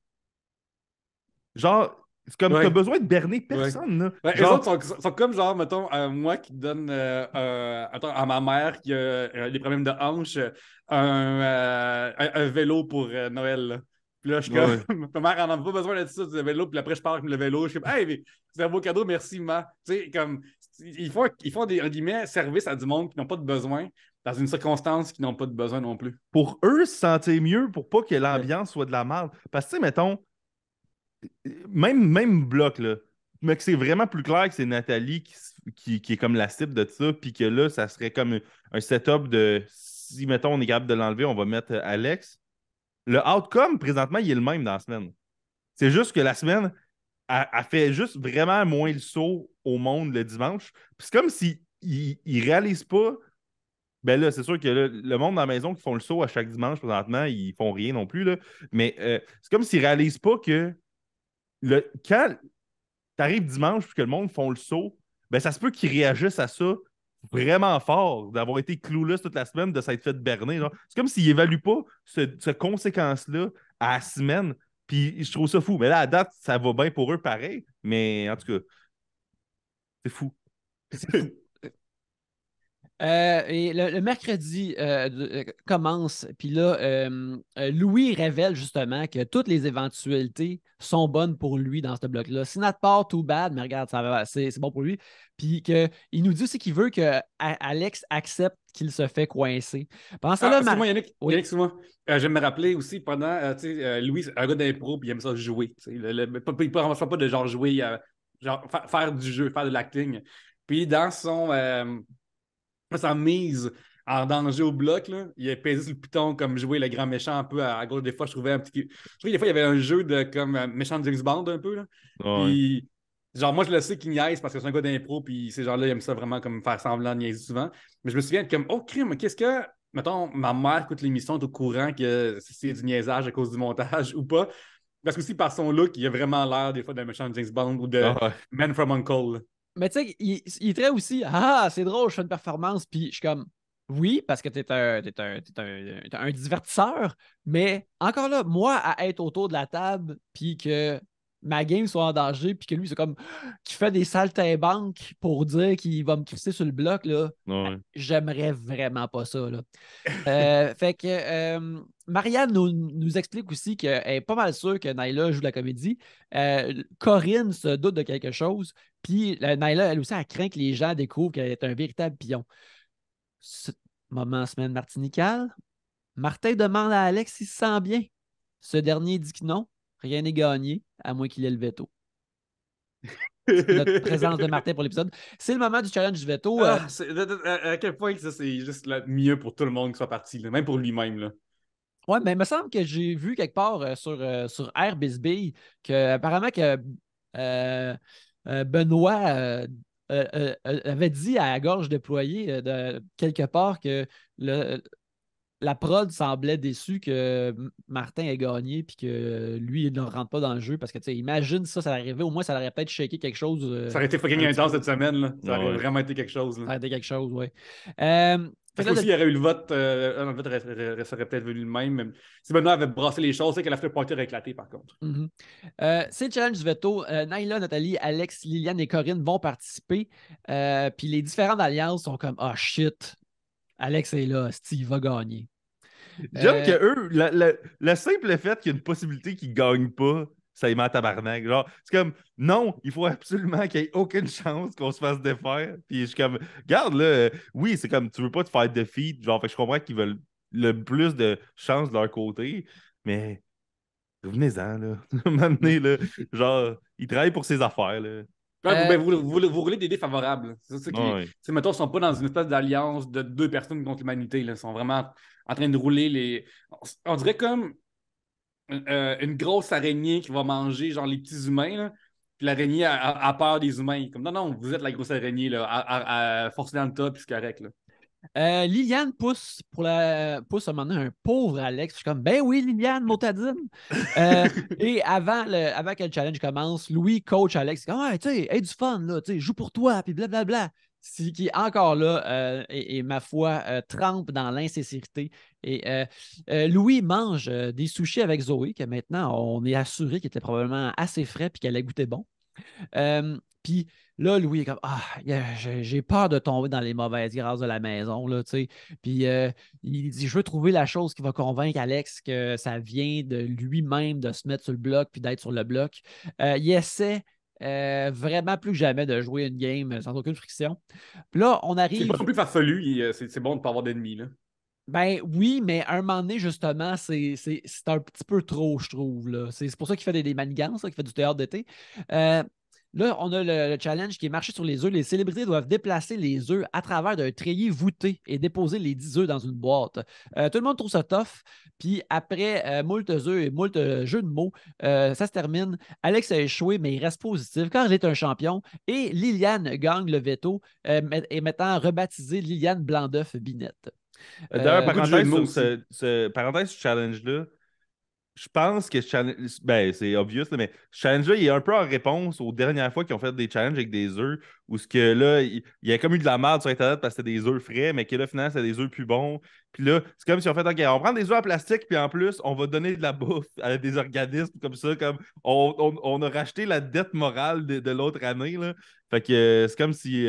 Genre, c'est comme t'as besoin de berner personne. Là.
Ouais,
genre...
Les autres sont comme genre, mettons, moi qui donne à ma mère qui a des problèmes de hanche un vélo pour Noël. Là. Puis là, je suis comme, ma mère en a pas besoin de ça, du vélo. Puis après, je pars avec le vélo. Je suis comme, hey, mais c'est un beau cadeau, merci, ma. Tu sais, comme, ils font des, en guillemets, services à du monde qui n'ont pas de besoin, dans une circonstance qui n'ont pas de besoin non plus.
Pour eux, se sentir mieux, pour pas que l'ambiance soit de la merde. Parce que, tu sais, mettons, même bloc, là, mais que c'est vraiment plus clair que c'est Nathalie qui est comme la cible de ça, puis que là, ça serait comme un setup de si, mettons, on est capable de l'enlever, on va mettre Alex. Le outcome, présentement, il est le même dans la semaine. C'est juste que la semaine, elle fait juste vraiment moins le saut au monde le dimanche. Puis c'est comme s'ils ne réalisent pas. Ben là, c'est sûr que là, le monde dans la maison qui font le saut à chaque dimanche présentement, ils font rien non plus. Là. Mais c'est comme s'ils ne réalisent pas que quand tu arrives dimanche et que le monde font le saut, ben ça se peut qu'ils réagissent à ça vraiment fort, d'avoir été clouless toute la semaine, de s'être fait berner. Genre. C'est comme s'ils n'évaluent pas cette conséquence-là à la semaine. Puis je trouve ça fou. Mais là, à date, ça va bien pour eux pareil. Mais en tout cas, c'est fou.
C'est fou. Et le mercredi commence, puis là, Louis révèle justement que toutes les éventualités sont bonnes pour lui dans ce bloc-là. Si notre part, too bad, mais regarde, c'est bon pour lui. Puis qu'il nous dit aussi qu'il veut que Alex accepte qu'il se fait coincer. Pendant ça, là,
excuse-moi, Yannick,
oui.
excuse-moi. Je vais me rappeler aussi pendant, Louis, un gars d'impro, puis il aime ça jouer. Il ne parle pas de genre jouer, genre faire du jeu, faire de l'acting. Puis dans sa mise en danger au bloc, là, il a pesé sur le piton comme jouer le grand méchant un peu à gauche. Des fois, je trouvais un petit. Je trouvais des fois, il y avait un jeu de comme méchant de James Bond un peu. Là.
Ouais.
Puis, genre, moi, je le sais qu'il niaise parce que c'est un gars d'impro, puis ces gens-là, ils aiment ça vraiment comme faire semblant de niaiser souvent. Mais je me souviens de comme, oh, crime, qu'est-ce que. Mettons, ma mère écoute l'émission, est au courant que c'est du niaisage à cause du montage ou pas. Parce que aussi, par son look, il a vraiment l'air des fois d'un méchant de James Bond ou de Man from Uncle. Là.
Mais tu sais, il est très aussi, ah, c'est drôle, je fais une performance, puis je suis comme, oui, parce que t'es un divertisseur, mais encore là, moi, à être autour de la table, puis que ma game soit en danger, puis que lui, c'est comme, qui fait des saltimbanques pour dire qu'il va me crisser sur le bloc, là,
Ouais.
j'aimerais vraiment pas ça, là. Fait que Marianne nous explique aussi qu'elle est pas mal sûre que Naila joue la comédie. Corinne se doute de quelque chose. Puis Naila, elle aussi, elle craint que les gens découvrent qu'elle est un véritable pion. Moment semaine martinicale. Martin demande à Alex s'il se sent bien. Ce dernier dit que non. Rien n'est gagné, à moins qu'il ait le veto. Notre présence de Martin pour l'épisode. C'est le moment du challenge du veto.
À quel point ça, c'est juste mieux pour tout le monde qui soit parti, là, même pour lui-même. Là.
Ouais, mais il me semble que j'ai vu quelque part sur Air Bisbee que apparemment que Benoît avait dit à la gorge déployée quelque part que la prod semblait déçue que Martin ait gagné puis que lui, il ne rentre pas dans le jeu parce que, tu sais, imagine ça arrivait. Au moins, ça aurait peut-être shaké quelque chose.
Ça aurait été fucking intense cette semaine. Là. Ça aurait vraiment été quelque chose. Là.
Ça aurait été quelque chose, oui.
Parce qu'aussi, il y aurait eu le vote. Le vote serait peut-être venu le même. Mais si Benoît avait brassé les choses, c'est que la flip party aurait éclaté, par contre.
C'est le challenge du veto. Naila, Nathalie, Alex, Liliane et Corinne vont participer. Puis les différentes alliances sont comme, ah shit, Alex est là, Steve va gagner.
J'aime que eux, le simple fait qu'il y a une possibilité qu'ils ne gagnent pas, ça y met à tabarnak. Genre, c'est comme, non, il faut absolument qu'il n'y ait aucune chance qu'on se fasse défaire. Puis je suis comme, regarde là, oui, c'est comme, tu veux pas te faire defeat. Genre, fait que je comprends qu'ils veulent le plus de chances de leur côté, mais revenez-en, là. À un moment donné, là, genre, ils travaillent pour ses affaires, là.
Ouais, vous roulez des dés favorables. C'est ça qui.
Ouais.
Mettons, ils ne sont pas dans une espèce d'alliance de deux personnes contre l'humanité. Ils sont vraiment en train de rouler les. On dirait comme une grosse araignée qui va manger genre les petits humains. Là. Puis l'araignée a peur des humains. Comme non, vous êtes la grosse araignée, là, à forcer dans le tas, puis c'est correct. Là.
Liliane pousse à un moment donné un pauvre Alex. Je suis comme, ben oui, Liliane, motadine. Et avant que le challenge commence, Louis coach Alex. Comme, ouais, tu sais, aie du fun, là, tu sais, joue pour toi, puis blablabla. Qui est encore là et ma foi, trempe dans l'insincérité. Et Louis mange des sushis avec Zoé, que maintenant, on est assuré qu'il était probablement assez frais et qu'elle a goûté bon. Puis là, Louis est comme, j'ai peur de tomber dans les mauvaises grâces de la maison. Là, puis il dit, je veux trouver la chose qui va convaincre Alex que ça vient de lui-même de se mettre sur le bloc puis d'être sur le bloc. Il essaie vraiment plus que jamais de jouer une game sans aucune friction. Puis là, on arrive...
C'est pas non plus farfelu, c'est bon de ne pas avoir d'ennemis, là.
Ben oui, mais à un moment donné, justement, c'est un petit peu trop, je trouve. Là. C'est pour ça qu'il fait des manigances, là, qu'il fait du théâtre d'été. Là, on a le challenge qui est marché sur les œufs. Les célébrités doivent déplacer les œufs à travers d'un treillis voûté et déposer les 10 œufs dans une boîte. Tout le monde trouve ça tough. Puis après moult œufs et moult jeux de mots, ça se termine. Alex a échoué, mais il reste positif car il est un champion. Et Liliane gagne le veto et mettant rebaptisé Liliane Blanc-d'œuf-Binette.
D'ailleurs,
beaucoup de jeux de mots
parenthèse sur ce challenge-là, je pense que ben, c'est obvious, là, mais ce challenge-là, il est un peu en réponse aux dernières fois qu'ils ont fait des challenges avec des œufs, où ce que là, il y a comme eu de la merde sur Internet parce que c'était des œufs frais, mais que là, finalement, c'était des œufs plus bons. Puis là, c'est comme si on fait, OK, on prend des œufs en plastique, puis en plus, on va donner de la bouffe à des organismes comme ça, comme on a racheté la dette morale de l'autre année, là. Fait que c'est comme si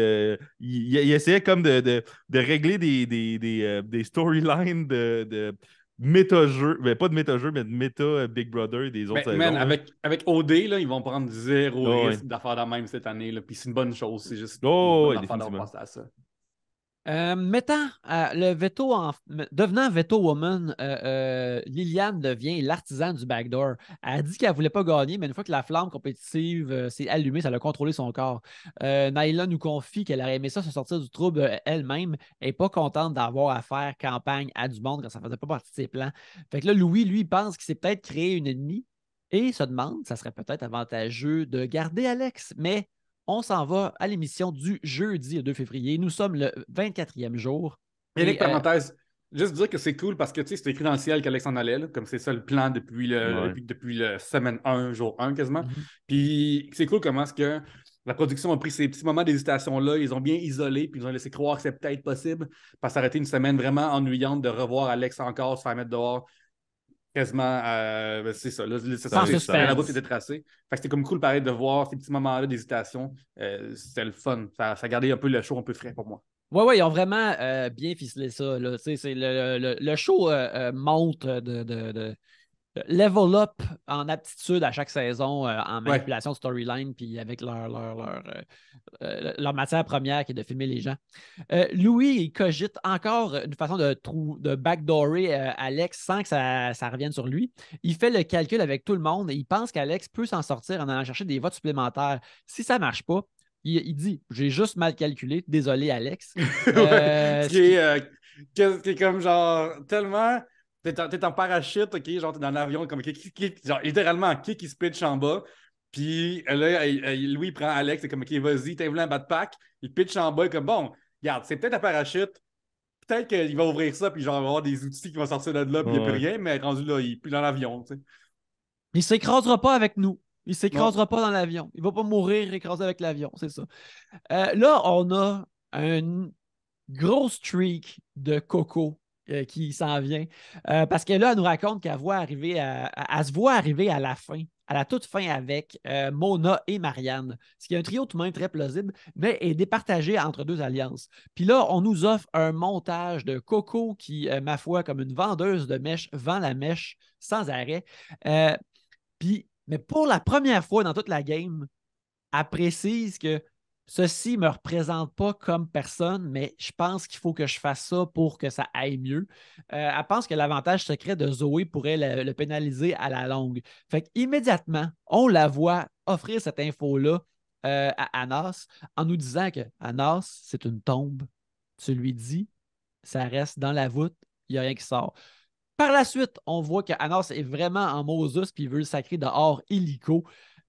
il essayait comme de régler des storylines de méta-jeu, mais pas de méta-jeu, mais de méta Big Brother et des autres saisons.
Man, avec OD, là, ils vont prendre zéro risque
ouais.
d'affaire de même cette année. Là. Puis c'est une bonne chose. C'est juste
Oh,
une
ouais,
bonne affaire
définitivement.
d'avoir pensé à ça.
Mettant le veto devenant veto woman, Liliane devient l'artisan du backdoor. Elle a dit qu'elle ne voulait pas gagner, mais une fois que la flamme compétitive s'est allumée, ça a contrôlé son corps. Naila nous confie qu'elle aurait aimé ça se sortir du trouble elle-même. Elle n'est pas contente d'avoir à faire campagne à du monde quand ça ne faisait pas partie de ses plans. Fait que là, Louis, lui, pense qu'il s'est peut-être créé une ennemie et se demande, ça serait peut-être avantageux de garder Alex, mais on s'en va à l'émission du jeudi 2 février. Nous sommes le 24e jour.
Et avec parenthèse, juste dire que c'est cool parce que tu sais, c'est écrit dans le ciel qu'Alex en allait, là, comme c'est ça le plan depuis le semaine 1, jour 1 quasiment. Puis c'est cool comment est-ce que la production a pris ces petits moments d'hésitation-là, ils ont bien isolé, puis ils ont laissé croire que c'est peut-être possible, parce que ça aurait été une semaine vraiment ennuyante de revoir Alex encore se faire mettre dehors. Quasiment, c'est ça. Là, la route était tracée. Fait que c'était comme cool, pareil, de voir ces petits moments-là d'hésitation. C'était le fun. Ça gardait un peu le show un peu frais pour moi.
Oui, ils ont vraiment bien ficelé ça. Là. Le show monte de level up en aptitude à chaque saison en manipulation de storyline puis avec leur matière première qui est de filmer les gens. Louis, il cogite encore une façon de backdoorer Alex sans que ça revienne sur lui. Il fait le calcul avec tout le monde et il pense qu'Alex peut s'en sortir en allant chercher des votes supplémentaires. Si ça ne marche pas, il dit « J'ai juste mal calculé. Désolé, Alex. »
Ce qui est comme genre tellement... T'es en parachute, OK? Genre, t'es dans l'avion, comme genre, littéralement, qui se pitch en bas. Puis là, Louis prend Alex, c'est comme, OK, vas-y, t'es un backpack. Il pitch en bas, comme, bon, regarde, c'est peut-être un parachute. Peut-être qu'il va ouvrir ça, puis genre, il va avoir des outils qui vont sortir de là, puis il n'y a plus rien, mais rendu là, il est plus dans l'avion, tu sais.
Il ne s'écrasera pas avec nous. Il ne s'écrasera pas dans l'avion. Il ne va pas mourir écrasé avec l'avion, c'est ça. Là, on a un gros streak de Coco qui s'en vient. Parce que là, elle nous raconte qu'elle se voit arriver à la fin, à la toute fin avec Mona et Marianne. Ce qui est un trio tout de même très plausible, mais est départagé entre deux alliances. Puis là, on nous offre un montage de Coco qui, ma foi, comme une vendeuse de mèches, vend la mèche sans arrêt. Mais pour la première fois dans toute la game, elle précise que ceci ne me représente pas comme personne, mais je pense qu'il faut que je fasse ça pour que ça aille mieux. Elle pense que l'avantage secret de Zoé pourrait le pénaliser à la longue. Fait qu'immédiatement, on la voit offrir cette info-là à Anas en nous disant que Anas, c'est une tombe. Tu lui dis, ça reste dans la voûte, il n'y a rien qui sort. Par la suite, on voit qu'Anas est vraiment en Moses puis il veut le sacrer dehors illico.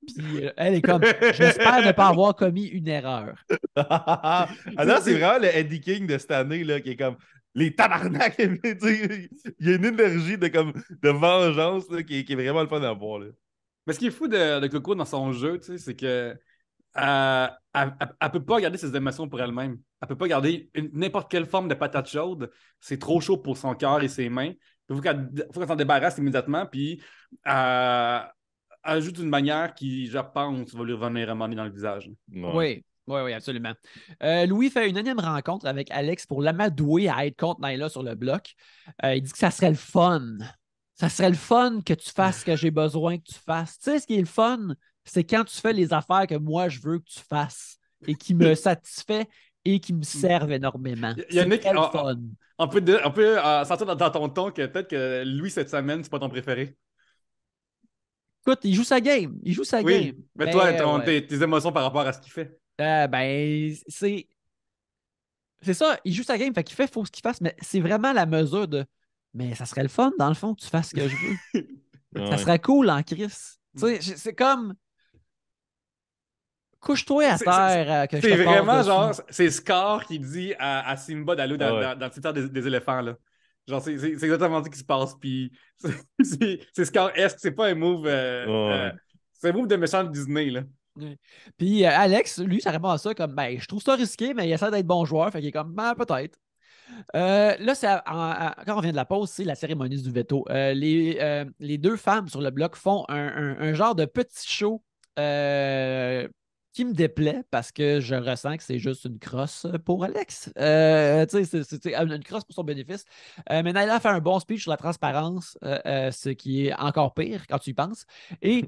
Puis elle est comme, j'espère ne pas avoir commis une erreur.
Alors, c'est vraiment le Eddie King de cette année là, qui est comme les tabarnak. Il y a une énergie de vengeance là, qui est vraiment le fun à voir. Là.
Mais ce qui est fou de Coco dans son jeu, c'est que elle peut pas garder ses émotions pour elle-même. Elle peut pas garder n'importe quelle forme de patate chaude. C'est trop chaud pour son cœur et ses mains. Il faut qu'elle s'en débarrasse immédiatement, puis elle joue d'une manière qui, je pense, va lui revenir à un moment donné dans le visage.
Ouais. Oui, absolument. Louis fait une énième rencontre avec Alex pour l'amadouer à être contre Naila sur le bloc. Il dit que ça serait le fun. Ça serait le fun que tu fasses ce que j'ai besoin que tu fasses. Tu sais ce qui est le fun? c'est quand tu fais les affaires que moi, je veux que tu fasses et qui me satisfait et qui me servent énormément. C'est
Yannick,
très le fun.
on peut sentir dans ton ton que peut-être que lui, cette semaine, c'est pas ton préféré.
Écoute, il joue sa game. Il joue sa game.
Oui, mais toi,
Ouais.
tes émotions par rapport à ce qu'il fait.
C'est ça, il joue sa game, fait qu'il fait, faut ce qu'il fasse, mais c'est vraiment la mesure de. Mais ça serait le fun, dans le fond, que tu fasses ce que je veux. Ça
Ouais.
serait cool en Chris. Tu sais, c'est comme. Couche-toi à
C'est c'est-
terre que je te
c'est
passe
vraiment
dessus.
genre, c'est Scar qui dit à Simba d'aller
Ouais.
dans le secteur des éléphants, là. Genre, c'est exactement ça qui se passe, puis c'est Scar-esque, c'est pas un move,
Ouais.
c'est un move de méchant de Disney, là.
Ouais. Puis Alex, lui, ça répond à ça comme ben, je trouve ça risqué, mais il essaie d'être bon joueur, fait qu'il est comme ben, peut-être. Là, quand on vient de la pause, c'est la cérémonie du veto. Les deux femmes sur le bloc font un genre de petit show qui me déplaît parce que je ressens que c'est juste une crosse pour Alex. Tu sais, c'est une crosse pour son bénéfice. Mais Naila fait un bon speech sur la transparence, ce qui est encore pire quand tu y penses. Et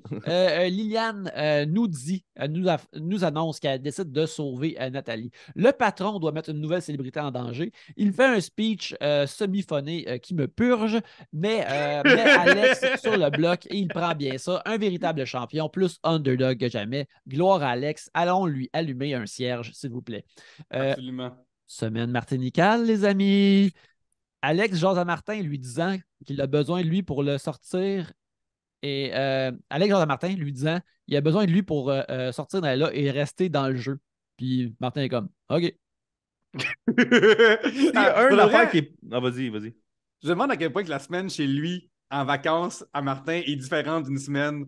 Liliane nous annonce qu'elle décide de sauver Nathalie. Le patron doit mettre une nouvelle célébrité en danger. Il fait un speech semi-phoné qui me purge, mais met Alex sur le bloc et il prend bien ça. Un véritable champion, plus underdog que jamais. Gloire à Alex. Allons lui allumer un cierge, s'il vous plaît.
Absolument.
Semaine martinicale, les amis. Alex jase à Martin lui disant qu'il a besoin de lui pour le sortir. Et Alex jase à Martin lui disant qu'il a besoin de lui pour sortir de là et rester dans le jeu. Puis Martin est comme OK.
Il y a
Pour
une
de
affaire
vrai,
qui est. Ah, vas-y, vas-y.
je me demande à quel point que la semaine chez lui, en vacances, à Martin, est différente d'une semaine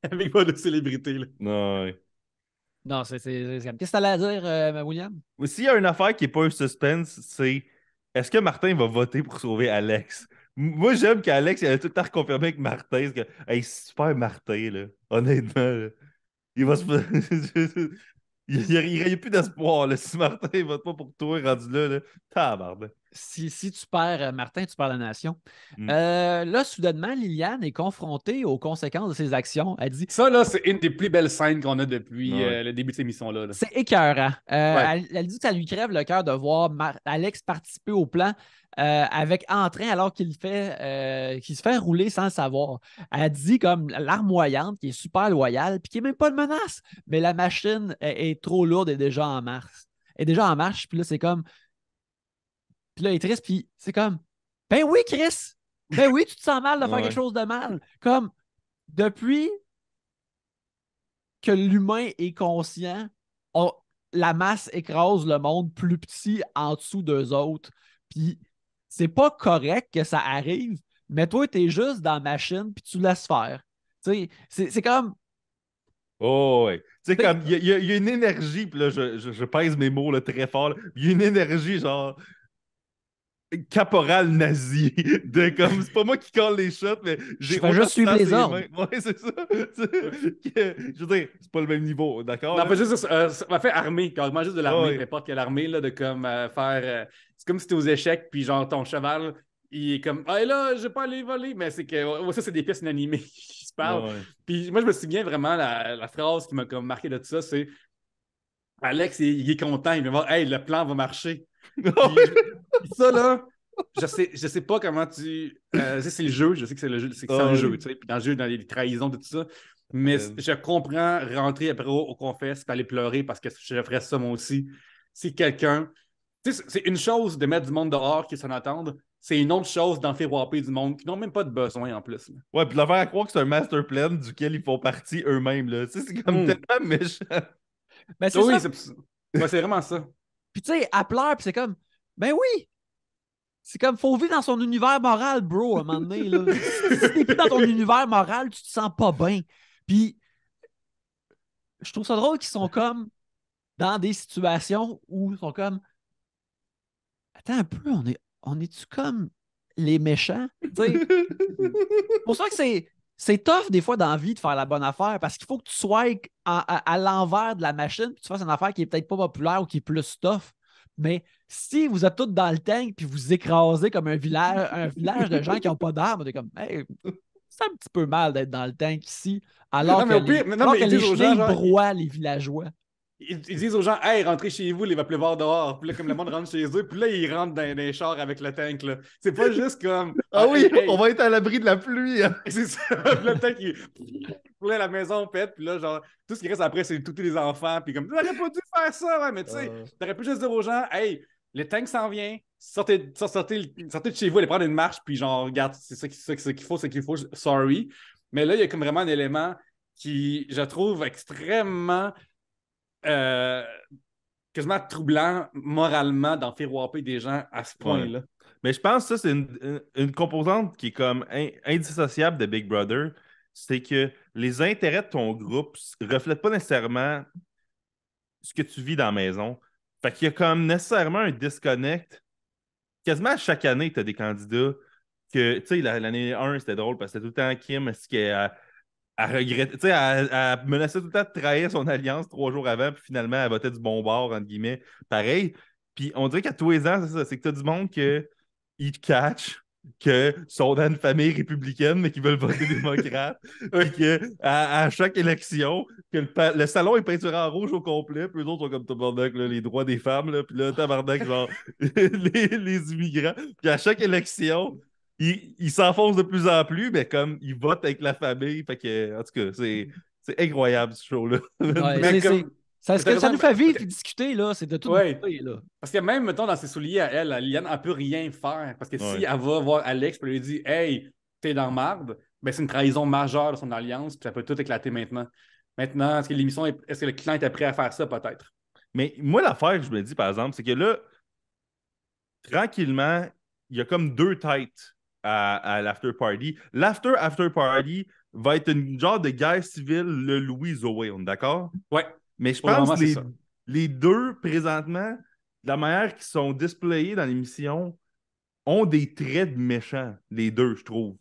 avec pas de célébrité, là.
Non, ouais.
Non, qu'est-ce que tu allais à dire, William?
Mais s'il y a une affaire qui n'est pas un suspense, c'est est-ce que Martin va voter pour sauver Alex? Moi, j'aime qu'Alex, il a tout le temps reconfirmé avec Martin. Que, hey, c'est super Martin, là. Honnêtement, là. Il va se. Il n'y a plus d'espoir, là. Si Martin ne vote pas pour toi, rendu là. Tabarnak.
Si tu perds Martin, tu perds la nation.
Mm.
Là, soudainement, Liliane est confrontée aux conséquences de ses actions. Elle dit
Ça, là, c'est une des plus belles scènes qu'on a depuis
Ouais.
le début de cette émission-là, là.
c'est écœurant.
Ouais.
Elle dit que ça lui crève le cœur de voir Alex participer au plan avec entrain alors qu'il se fait rouler sans le savoir. Elle dit comme larmoyante, qui est super loyale, puis qui n'est même pas de menace. Mais la machine est trop lourde et déjà en marche. Est déjà en marche, puis là, c'est comme. Puis là, il est triste, puis c'est comme ben oui, Chris! Ben oui, tu te sens mal de faire
Ouais.
quelque chose de mal. Comme depuis que l'humain est conscient, la masse écrase le monde plus petit en dessous d'eux autres. Puis c'est pas correct que ça arrive, mais toi, t'es juste dans la machine, puis tu laisses faire. Tu sais, c'est comme.
Oh, ouais. Tu sais,
T'sais,
comme, il y a une énergie, puis là, je pèse mes mots là, très fort. Là. Il y a une énergie, genre, caporal nazi. De comme, c'est pas moi qui colle les shots, mais
je
j'ai
fais
autant
juste
de
suivre
sang
les
sur les
ordres.
mains. Ouais, c'est ça. Je veux dire, c'est pas le même niveau, d'accord?
Non,
Là?
pas juste ça m'a fait armée, carrément juste de
Oh,
l'armée, peu
ouais.
importe quelle armée, là, de comme faire. C'est comme si t'es aux échecs, puis genre ton cheval, il est comme ah là, je vais pas aller voler, mais c'est que ça, c'est des pièces inanimées qui se parlent.
Ouais.
Puis moi, je me souviens vraiment la phrase qui m'a comme marqué de tout ça, c'est Alex, il est content, il va voir, hey, le plan va marcher. Puis ça, là, je sais pas comment tu. C'est le jeu, je sais que c'est le jeu, c'est un jeu,
Ouais.
tu sais, puis dans le jeu, dans les trahisons, tout ça. Mais je comprends rentrer après au confesse et aller pleurer parce que je ferais ça moi aussi. Si quelqu'un. Tu sais, c'est une chose de mettre du monde dehors qui s'en attendent, c'est une autre chose d'en faire wapper du monde qui n'ont même pas de besoin en plus. Là.
Ouais, puis de leur faire croire que c'est un master plan duquel ils font partie eux-mêmes, là. Tu sais, c'est comme tellement méchant.
Ben, c'est
Oui,
ça.
c'est vraiment ça.
Puis tu sais, elle pleure, puis c'est comme ben oui! C'est comme, faut vivre dans son univers moral, bro, à un moment donné. Là. Si t'es plus dans ton univers moral, tu te sens pas bien. Puis, je trouve ça drôle qu'ils sont comme dans des situations où ils sont comme, attends un peu, on est-tu comme les méchants? Tu sais, c'est pour ça que c'est tough des fois dans la vie de faire la bonne affaire parce qu'il faut que tu sois à l'envers de la machine puis tu fasses une affaire qui est peut-être pas populaire ou qui est plus tough. Mais si vous êtes tous dans le tank puis vous écrasez comme un village de gens qui n'ont pas d'armes, t'es comme, hey, c'est un petit peu mal d'être dans le tank ici, alors
Non, mais au pire,
alors que
ils
les
disent aux gens,
chenilles
genre,
broient les villageois.
ils disent aux gens, hey, rentrez chez vous, il va pleuvoir dehors. Puis là, comme le monde rentre chez eux, puis là, ils rentrent dans les chars avec le tank, là. C'est pas juste comme,
Ah oui,
hey,
on va être à l'abri de la pluie. Hein.
c'est ça. Puis le tank, puis là, la maison pète, puis là, genre, tout ce qui reste après, c'est tous les enfants, puis comme, t'aurais pas dû faire ça, ouais, mais tu sais, t'aurais pu juste dire aux gens, hey, le tank s'en vient, sortez de chez vous, allez prendre une marche, puis genre, regarde, c'est ça qu'il faut, sorry. Mais là, il y a comme vraiment un élément qui, je trouve, extrêmement euh, quasiment troublant moralement d'en faire whopper des gens à ce point-là.
Mais je pense que ça, c'est une composante qui est comme indissociable de Big Brother. C'est que les intérêts de ton groupe ne reflètent pas nécessairement ce que tu vis dans la maison. Fait qu'il y a comme nécessairement un disconnect. Quasiment à chaque année, tu as des candidats que, tu sais, l'année 1, c'était drôle parce que c'était tout le temps Kim qui elle regrettait, tu sais, elle menaçait tout le temps de trahir son alliance 3 jours avant, puis finalement, elle votait du bon bord, entre guillemets. Pareil. Puis on dirait qu'à tous les ans, c'est ça, c'est que tu as du monde ils te catchent, que sont dans une famille républicaine, mais qui veulent voter démocrate. Puis à chaque élection, que le salon est peinturé en rouge au complet, puis eux autres sont comme tabarnak, là, les droits des femmes, là, puis là, tabarnak, genre, les immigrants. Puis à chaque élection, ils s'enfoncent de plus en plus, mais comme ils votent avec la famille, fait que, en tout cas, c'est incroyable ce show-là.
Ouais,
Mais comme,
ce que ça nous fait vivre et discuter, là, c'est de tout
ouais.
beauté, là.
Parce que même, mettons, dans ses souliers à elle, Liane, elle peut rien faire. Parce que si elle va voir Alex et lui dit hey, t'es dans marde, ben c'est une trahison majeure de son alliance, puis ça peut tout éclater maintenant. Maintenant, est-ce que le client était prêt à faire ça, peut-être?
Mais moi, l'affaire que je me dis, par exemple, c'est que là, tranquillement, il y a comme 2 têtes à l'after party. After party va être une genre de guerre civile, le Louis Zoé, on est d'accord?
Ouais.
Mais je
Pour le
pense
moment,
que les deux, présentement, de la manière qu'ils sont displayés dans l'émission, ont des traits de méchants, les deux, je trouve.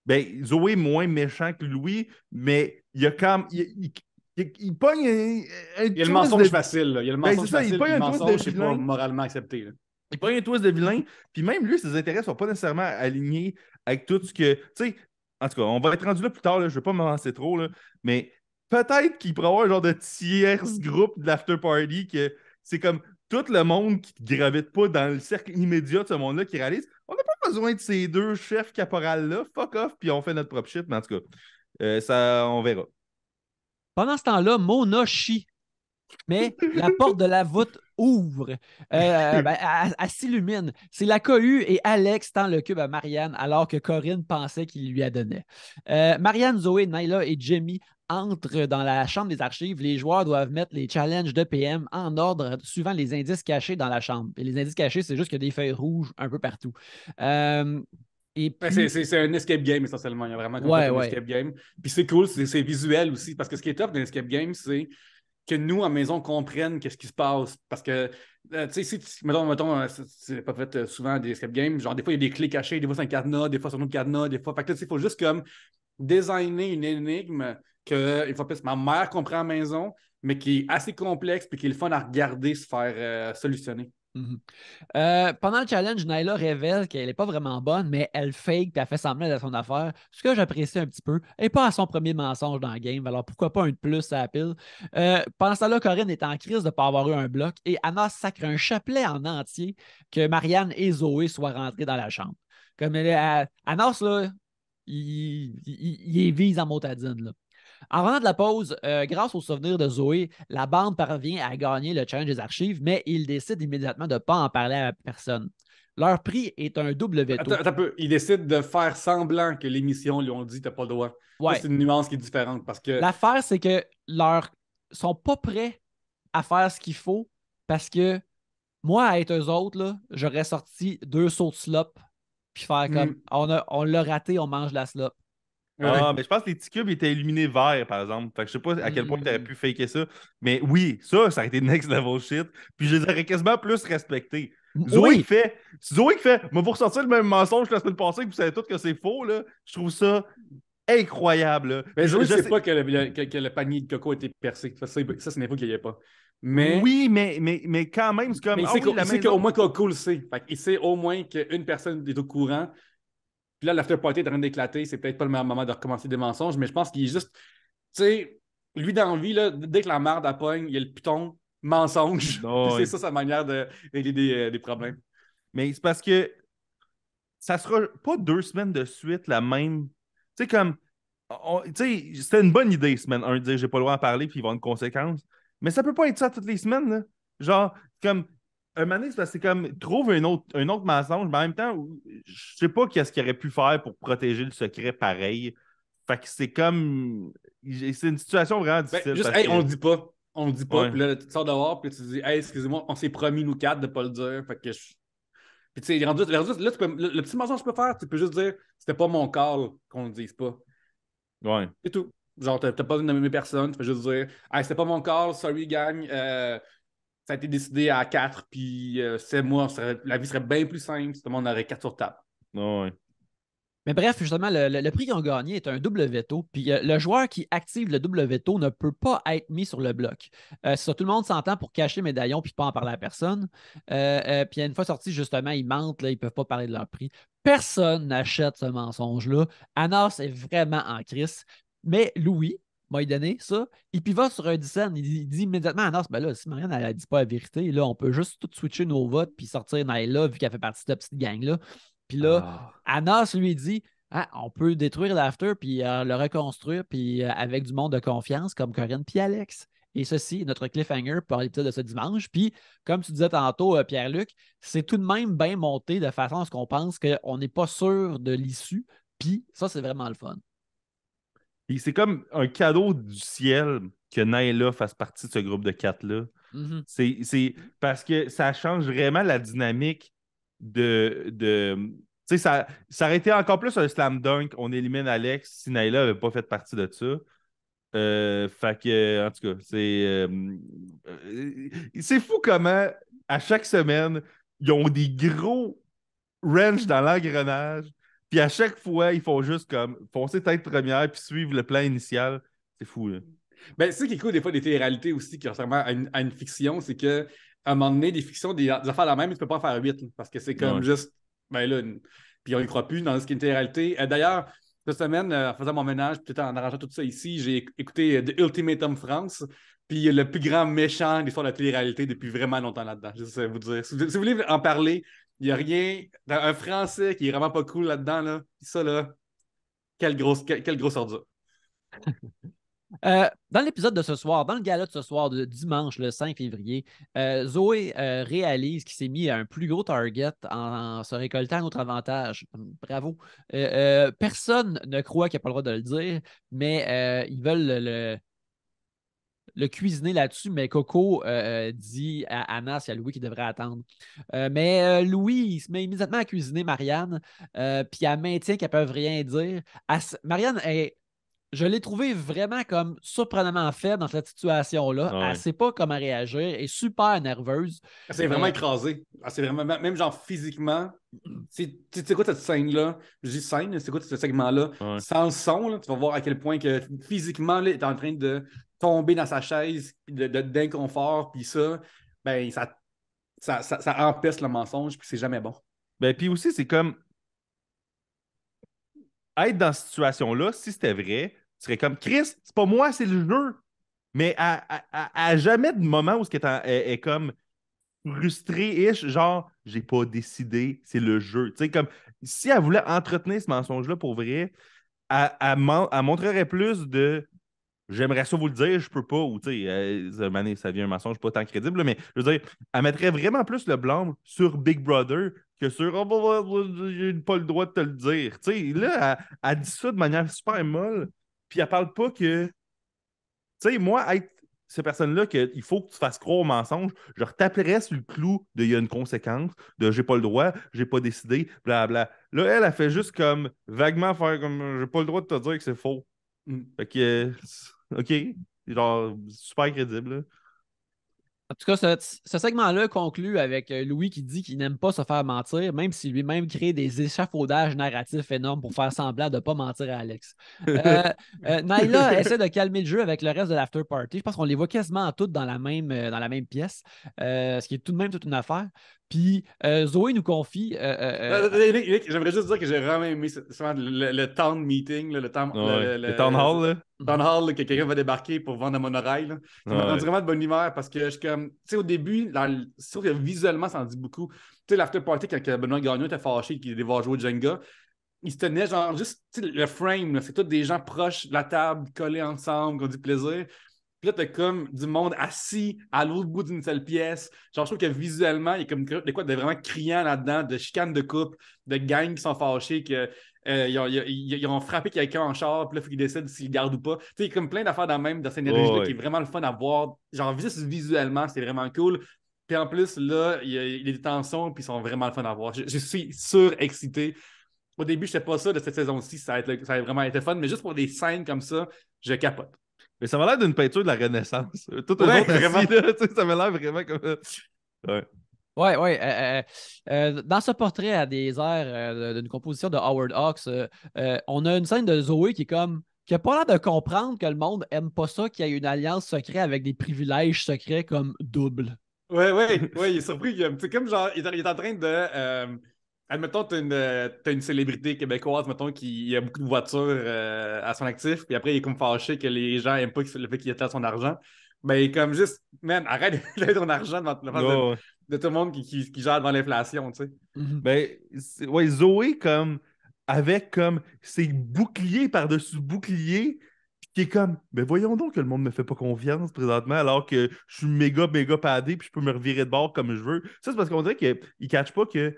Ben, Zoé est moins méchant que Louis, mais il y a quand même. Il pogne
il y a le mensonge facile. Là. Il y a le mensonge facile,
il pogne
le
un twist de
mensonge, c'est pas
vilain.
moralement accepté. Là.
Il pogne un twist de vilain, puis même lui, ses intérêts sont pas nécessairement alignés avec tout ce que. Tu sais, en tout cas, on va être rendu là plus tard, là, je vais pas m'avancer trop, là, mais peut-être qu'il pourrait y avoir un genre de tierce groupe de l'after party que c'est comme tout le monde qui ne gravite pas dans le cercle immédiat de ce monde-là qui réalise on n'a pas besoin de ces deux chefs caporales-là, fuck off, puis on fait notre propre shit, mais en tout cas, ça, on verra.
Pendant ce temps-là, Mona chie, mais la porte de la voûte ouvre. Elle s'illumine. C'est la cohue et Alex tend le cube à Marianne alors que Corinne pensait qu'il lui a donné. Marianne, Zoé, Naila et Jamie entrent dans la chambre des archives. Les joueurs doivent mettre les challenges de PM en ordre suivant les indices cachés dans la chambre. Et les indices cachés, c'est juste qu'il y a des feuilles rouges un peu partout. Et puis...
C'est un escape game essentiellement. Il y a vraiment un escape game. Puis c'est cool, c'est visuel aussi. Parce que ce qui est top d'un escape game, c'est que nous, en maison, comprennent qu'est-ce qui se passe. Parce que, tu sais, mettons, c'est pas fait souvent des escape games. Genre, des fois, il y a des clés cachées, des fois, c'est un cadenas, des fois, c'est un autre cadenas, des fois. Fait que là, il faut juste comme designer une énigme que, une fois plus, ma mère comprend à la maison, mais qui est assez complexe puis qui est le fun à regarder se faire solutionner.
Pendant le challenge, Naila révèle qu'elle n'est pas vraiment bonne, mais elle fake et elle fait semblant de son affaire. Ce que j'apprécie un petit peu. Elle n'est pas à son premier mensonge dans le game, alors pourquoi pas un de plus à la pile. Pendant ce temps-là, Corinne est en crise de ne pas avoir eu un bloc et Anna sacre un chapelet en entier que Marianne et Zoé soient rentrées dans la chambre. Comme Anas, là, il vise en motadine. Là. En revenant de la pause, grâce aux souvenirs de Zoé, la bande parvient à gagner le challenge des archives, mais ils décident immédiatement de ne pas en parler à personne. Leur prix est un double veto.
Attends un peu. Ils décident de faire semblant que l'émission lui ont dit t'as pas le droit.
Ouais.
C'est une nuance qui est différente parce que.
L'affaire, c'est que leur sont pas prêts à faire ce qu'il faut parce que moi, à être eux autres, là, j'aurais sorti 2 sauts de slop puis faire comme on l'a raté, on mange la slop.
Ah, mais je pense que les petits cubes étaient illuminés verts, par exemple. Fait que je sais pas à quel point tu aurais pu faker ça. Mais oui, ça aurait été next level shit. Puis je les aurais quasiment plus respectés. Zoé qui fait, mais vous ressortir le même mensonge que la semaine passée, que vous savez tous que c'est faux, là. Je trouve ça incroyable. Là.
Mais Zoé, je sais pas que le panier de coco a été percé. Ça c'est une info qu'il n'y a pas. Mais...
Oui, mais quand même, c'est comme.
Mais il sait qu'au moins Coco le sait. Fait il sait au moins qu'une personne est au courant. Puis là, l'after party est en train d'éclater. C'est peut-être pas le meilleur moment de recommencer des mensonges, mais je pense qu'il est juste. Tu sais, lui, dans la vie, là, dès que la merde elle pogne, il y a le piton mensonge. Puis c'est ça sa manière de régler des problèmes.
Mais c'est parce que ça sera pas 2 semaines de suite la même. Tu sais, comme. Tu sais, c'était une bonne idée, semaine 1, de dire j'ai pas le droit d'en parler puis il va y avoir une conséquence. Mais ça peut pas être ça toutes les semaines, là. Genre, comme. Un moment donné, c'est parce que c'est comme. Trouve un autre mensonge, mais en même temps, je sais pas qu'est-ce qu'il aurait pu faire pour protéger le secret pareil. Fait que c'est comme. C'est une situation vraiment
Ben,
difficile.
juste,
Parce
hey,
que...
on le dit pas. On le dit pas.
Ouais.
Puis là, tu sors dehors, puis tu dis, hey, excusez-moi, on s'est promis, nous quatre, de pas le dire. Fait que je. Puis tu sais, là, le petit mensonge que tu peux faire, tu peux juste dire, c'était pas mon call qu'on le dise pas.
Ouais.
C'est tout. Genre, t'as pas nommé personne, tu peux juste dire, hey, c'était pas mon call, sorry, gang. Ça a été décidé à 4, puis c'est moi, la vie serait bien plus simple si tout le monde aurait 4 sur table.
Ouais.
Mais bref, justement, le prix qu'ils ont gagné est un double veto. Puis le joueur qui active le double veto ne peut pas être mis sur le bloc. Ça, tout le monde s'entend pour cacher le médaillon puis pas en parler à personne. Puis une fois sorti, justement, ils mentent, là, ils ne peuvent pas parler de leur prix. Personne n'achète ce mensonge-là. Anas est vraiment en crise. Mais Louis m'a donné ça. Il pivote sur un dissent. Il dit immédiatement à Anas, ben là, si Marianne ne dit pas la vérité, là, on peut juste tout switcher nos votes puis sortir Naila vu qu'elle fait partie de cette petite gang-là. Puis là, Anas lui dit on peut détruire l'after puis le reconstruire puis avec du monde de confiance comme Corinne puis Alex. Et ceci est notre cliffhanger pour l'épisode de ce dimanche. Puis, comme tu disais tantôt, Pierre-Luc, c'est tout de même bien monté de façon à ce qu'on pense qu'on n'est pas sûr de l'issue. Puis, ça, c'est vraiment le fun.
Puis c'est comme un cadeau du ciel que Naila fasse partie de ce groupe de 4-là.
Mm-hmm.
C'est parce que ça change vraiment la dynamique de tu sais, ça aurait été encore plus un slam dunk. On élimine Alex si Naila n'avait pas fait partie de ça. Fait que, en tout cas, c'est fou comment, à chaque semaine, ils ont des gros wrench dans l'engrenage. Puis à chaque fois, ils font juste comme foncer tête première puis suivre le plan initial. C'est fou, là.
Ben, c'est ça qui est cool des fois des téléréalités aussi, qui ressemblent à une fiction, c'est qu'à un moment donné, des fictions, des affaires la même, tu peux pas en faire 8, là, parce que c'est comme
Ouais.
juste, ben là, puis on y croit plus dans ce qui est une télé-réalité. D'ailleurs, cette semaine, en faisant mon ménage, peut-être en arrangeant tout ça ici, j'ai écouté The Ultimatum France, puis il y a le plus grand méchant de l'histoire de la télé-réalité depuis vraiment longtemps là-dedans. Je sais vous dire. Si vous voulez en parler, il n'y a rien. Un Français qui est vraiment pas cool là-dedans, là. Ça, là, quelle grosse ordure.
Dans l'épisode de ce soir, dans le gala de ce soir, de dimanche, le 5 février, Zoé réalise qu'il s'est mis à un plus gros target en se récoltant un autre avantage. Bravo. Personne ne croit qu'il n'a pas le droit de le dire, mais ils veulent le cuisiner là-dessus, mais Coco dit à Anas et à Louis qu'il devrait attendre. Mais Louis, il se met immédiatement à cuisiner Marianne, puis elle maintient qu'elle ne peut rien dire. Marianne est. Je l'ai trouvé vraiment comme surprenamment faible dans cette situation-là.
Ouais.
Elle ne sait pas comment réagir, elle est super nerveuse.
C'est vraiment écrasé. C'est vraiment, même genre physiquement. Tu sais quoi cette scène-là? Je dis scène, c'est quoi ce segment-là?
Ouais.
Sans le son, là, tu vas voir à quel point que physiquement, là, il est en train de tomber dans sa chaise, d'inconfort, puis ça, ben, ça empêche le mensonge, puis c'est jamais bon.
Ben, puis aussi, c'est comme être dans cette situation-là, si c'était vrai, tu serais comme Chris, c'est pas moi, c'est le jeu. Mais à jamais de moment où elle est comme frustrée-ish, genre, j'ai pas décidé, c'est le jeu. Tu sais, comme si elle voulait entretenir ce mensonge-là pour vrai, elle montrerait plus de j'aimerais ça vous le dire, je peux pas, ou tu sais, ça devient un mensonge pas tant crédible, mais je veux dire, elle mettrait vraiment plus le blâme sur Big Brother que sur j'ai pas le droit de te le dire. Tu sais, là, elle dit ça de manière super molle, puis elle parle pas que. Tu sais, moi, être ces personnes-là, qu'il faut que tu fasses croire au mensonge, je retaperais sur le clou de il y a une conséquence, de j'ai pas le droit, j'ai pas décidé, blablabla. Là, elle a fait juste comme vaguement faire comme j'ai pas le droit de te dire que c'est faux. Fait que, OK, genre, super crédible. Là.
En tout cas, ce segment-là conclut avec Louis qui dit qu'il n'aime pas se faire mentir, même si lui-même crée des échafaudages narratifs énormes pour faire semblant de ne pas mentir à Alex. Naila essaie de calmer le jeu avec le reste de l'after party. Je pense qu'on les voit quasiment toutes dans la même pièce, ce qui est tout de même toute une affaire. Puis Zoé nous confie.
J'aimerais juste dire que j'ai vraiment aimé le town meeting, là,
Ouais. Le town hall, là.
town hall, là, que quelqu'un va débarquer pour vendre un monorail. Là. Ça m'a rendu
Ouais.
vraiment de bonne humeur parce que je suis comme, tu sais, au début, c'est sûr que visuellement, ça en dit beaucoup. Tu sais, l'after party, quand Benoît Gagnon était fâché qu'il devait jouer au Jenga, il se tenait genre juste, tu sais, le frame, là, c'est tous des gens proches de la table, collés ensemble, qui ont du plaisir. Puis là, t'as comme du monde assis à l'autre bout d'une seule pièce. Genre, je trouve que visuellement, il y a comme de quoi de vraiment criant là-dedans, de chicanes de couple, de gangs qui sont fâchés, ils ont frappé quelqu'un en char, puis là, il faut qu'ils décident s'ils le gardent ou pas. Tu sais, il y a comme plein d'affaires dans même, dans cette énergie-là, qui est vraiment le fun à voir. Genre, juste visuellement, c'est vraiment cool. Puis en plus, là, il y a des tensions, puis ils sont vraiment le fun à voir. Je suis surexcité. Au début, je ne sais pas ça de cette saison-ci, ça a vraiment été fun, mais juste pour des scènes comme ça, je capote.
Mais ça m'a l'air d'une peinture de la Renaissance. Tout eux
Ouais,
autres assis,
vraiment.
là, tu sais, ça m'a l'air vraiment comme. Ouais.
Ouais, ouais. Dans ce portrait à des airs d'une composition de Howard Hawks, on a une scène de Zoé qui a pas l'air de comprendre que le monde aime pas ça, qu'il y ait une alliance secrète avec des privilèges secrets comme double.
Ouais, il est surpris. C'est comme genre, il est en train de. Admettons, t'as une célébrité québécoise, mettons, qui a beaucoup de voitures à son actif, puis après, il est comme fâché que les gens n'aiment pas le fait qu'il étale son argent. Mais il est comme juste, man, arrête de ton argent devant la face
Ouais.
de tout le monde qui gère devant l'inflation, tu sais.
Mhm.
Ben, ouais, Zoé, comme, avec comme ses boucliers par-dessus boucliers, qui est comme, ben voyons donc que le monde me fait pas confiance présentement, alors que je suis méga padé, puis je peux me revirer de bord comme je veux. Ça, c'est parce qu'on dirait qu'ils ne catchent pas que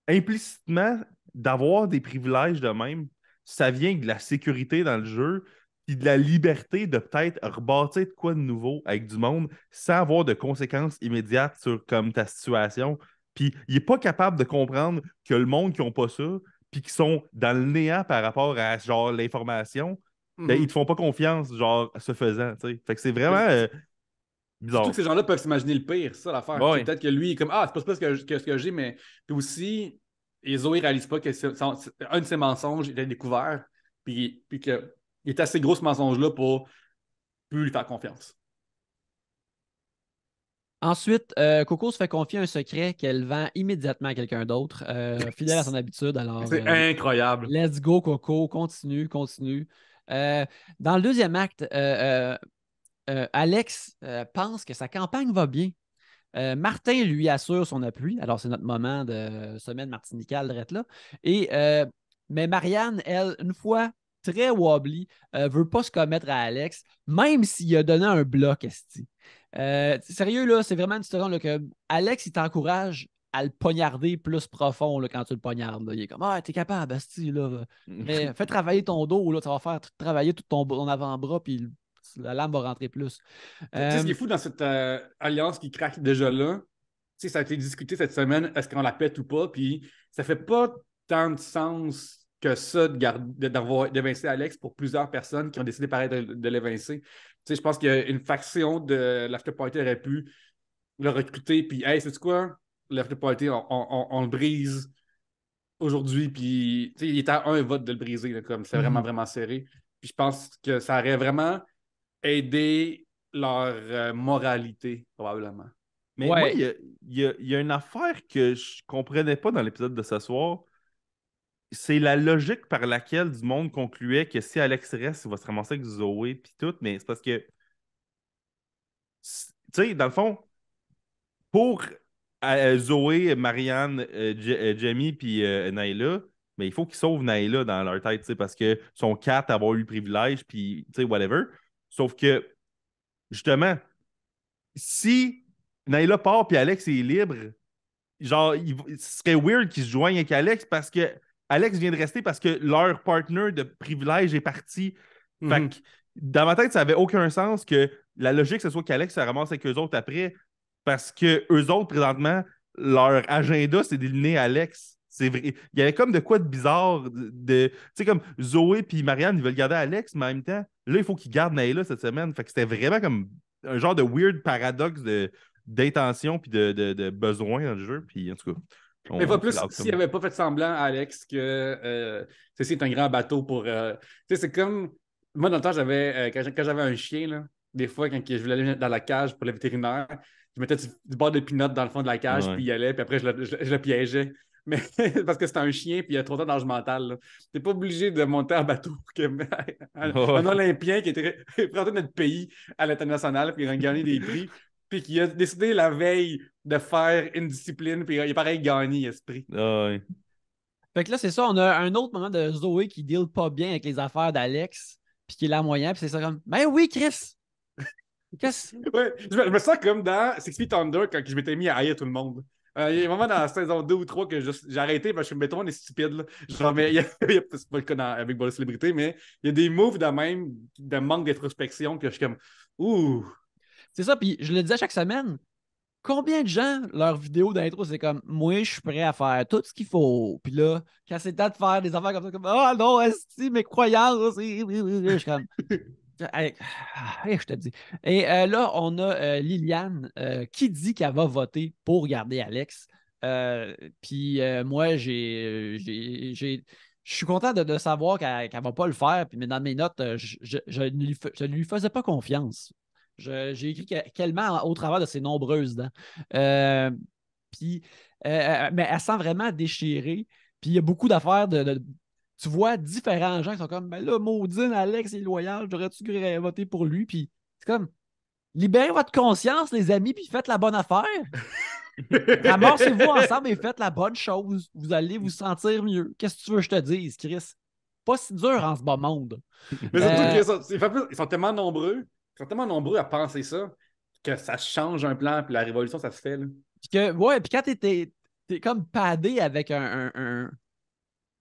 implicitement, d'avoir des privilèges de même, ça vient de la sécurité dans le jeu, puis de la liberté de peut-être rebâtir de quoi de nouveau avec du monde sans avoir de conséquences immédiates sur comme ta situation. Puis il n'est pas capable de comprendre que le monde qui n'a pas ça, puis qui sont dans le néant par rapport à genre l'information, ben, ils te font pas confiance, genre, ce faisant, tu sais. Fait que c'est vraiment
Surtout
bizarre.
que ces gens-là peuvent s'imaginer le pire, c'est ça l'affaire. C'est
Ouais.
peut-être que lui, il est comme ah, c'est pas ce que j'ai, mais. Puis aussi, et Zoé réalise pas que un de ses mensonges était découvert, puis qu'il est assez gros ce mensonge-là pour plus lui faire confiance.
Ensuite, Coco se fait confier un secret qu'elle vend immédiatement à quelqu'un d'autre, fidèle à son habitude. Alors,
C'est incroyable.
let's go, Coco, continue, continue. Dans le deuxième acte, Alex pense que sa campagne va bien. Martin lui assure son appui. Alors, c'est notre moment de semaine martinicale d'être là. Mais Marianne, elle, une fois très wobbly, veut pas se commettre à Alex, même s'il a donné un bloc, esti. Sérieux, là, c'est vraiment une situation là, que Alex, il t'encourage à le poignarder plus profond là, quand tu le poignardes. Là. Il est comme ah, t'es capable, esti, là. Mais fais travailler ton dos, là, ça va faire travailler tout ton avant-bras, puis la lame va rentrer plus.
Tu sais, ce qui
Euh,
est fou dans cette alliance qui craque déjà là, tu sais, ça a été discuté cette semaine, est-ce qu'on la pète ou pas, puis ça fait pas tant de sens que ça d'évincer Alex pour plusieurs personnes qui ont décidé pareil de l'évincer. Tu sais, je pense qu'il y a une faction de l'After Party aurait pu le recruter, puis hey, sais-tu quoi? L'After Party, on le brise aujourd'hui, puis tu sais, il était à un vote de le briser, là, comme c'est vraiment,
mhm.
vraiment serré. Puis je pense que ça aurait vraiment aider leur moralité, probablement.
Mais moi,
Ouais.
il y a une affaire que je comprenais pas dans l'épisode de ce soir. C'est la logique par laquelle du monde concluait que si Alex reste, il va se ramasser avec Zoé puis tout, mais c'est parce que, tu sais, dans le fond, pour Zoé, Marianne, Jamie puis Naila, mais il faut qu'ils sauvent Naila dans leur tête, tu sais, parce que son 4 avoir eu le privilège, puis, tu sais, whatever. Sauf que, justement, si Naila part puis Alex est libre, genre, ce serait weird qu'ils se joignent avec Alex parce que Alex vient de rester parce que leur partner de privilège est parti. Fait que dans ma tête, ça n'avait aucun sens que la logique, ce soit qu'Alex se ramasse avec eux autres après parce que eux autres, présentement, leur agenda, c'est d'éliminer Alex. C'est vrai. Il y avait comme de quoi de bizarre. Tu sais, comme Zoé puis Marianne, ils veulent garder Alex, mais en même temps, là, il faut qu'ils gardent Naila cette semaine. Fait que c'était vraiment comme un genre de weird paradoxe d'intention puis de besoin dans le jeu. Puis en tout cas,
Mais pas
c'est
plus s'il
l'outcome.
n'avait pas fait semblant, Alex, que c'est un grand bateau pour. Tu sais, c'est comme. Moi, dans le temps, quand j'avais un chien, là, des fois, quand je voulais aller dans la cage pour le vétérinaire, je mettais du beurre de pinot dans le fond de la cage,
Ouais.
puis il allait, puis après, je le piégeais. Mais parce que c'était un chien, puis il y a trop de d'âge mental. T'es pas obligé de monter en bateau pour que un Olympien qui était représenté notre pays à l'international, puis il a gagné des prix, puis qui a décidé la veille de faire une discipline, puis il a pareil gagné, esprit.
Ah ouais.
Fait que là, c'est ça, on a un autre moment de Zoé qui deal pas bien avec les affaires d'Alex, puis qui est là moyen, puis c'est ça comme, ben oui, Chris! Qu'est-ce...
Ouais, je me sens comme dans Six Feet Under quand je m'étais mis à haïr tout le monde. Il y a un moment dans la saison 2 ou 3 que j'ai arrêté parce que je me on est stupide. Là. Genre, mais c'est pas le cas avec Ball Célébrité, mais il y a des moves de même, de manque d'introspection que je suis comme ouh.
C'est ça, puis je le disais chaque semaine, combien de gens, leur vidéo d'intro, c'est comme, moi, je suis prêt à faire tout ce qu'il faut. Puis là, quand c'est le temps de faire des affaires comme ça, comme, ah non, esti, mes croyances, je suis comme, hey, je te dis. Et là, on a Liliane qui dit qu'elle va voter pour garder Alex. Puis moi, je suis content de savoir qu'elle ne va pas le faire. Puis, mais dans mes notes, je ne lui faisais pas confiance. J'ai écrit qu'elle ment au travers de ses nombreuses dents. Puis, mais elle sent vraiment déchirée. Puis il y a beaucoup d'affaires tu vois différents gens qui sont comme, ben là, Maudine, Alex est loyal, j'aurais-tu voté pour lui? Puis c'est comme, libérez votre conscience, les amis, puis faites la bonne affaire. Ramassez-vous ensemble et faites la bonne chose. Vous allez vous sentir mieux. Qu'est-ce que tu veux que je te dise, Chris? Pas si dur en ce bas monde.
Mais surtout qu'ils sont tellement nombreux. Ils sont tellement nombreux à penser ça que ça change un plan, puis la révolution, ça se fait. Là.
Puis quand t'es comme padé avec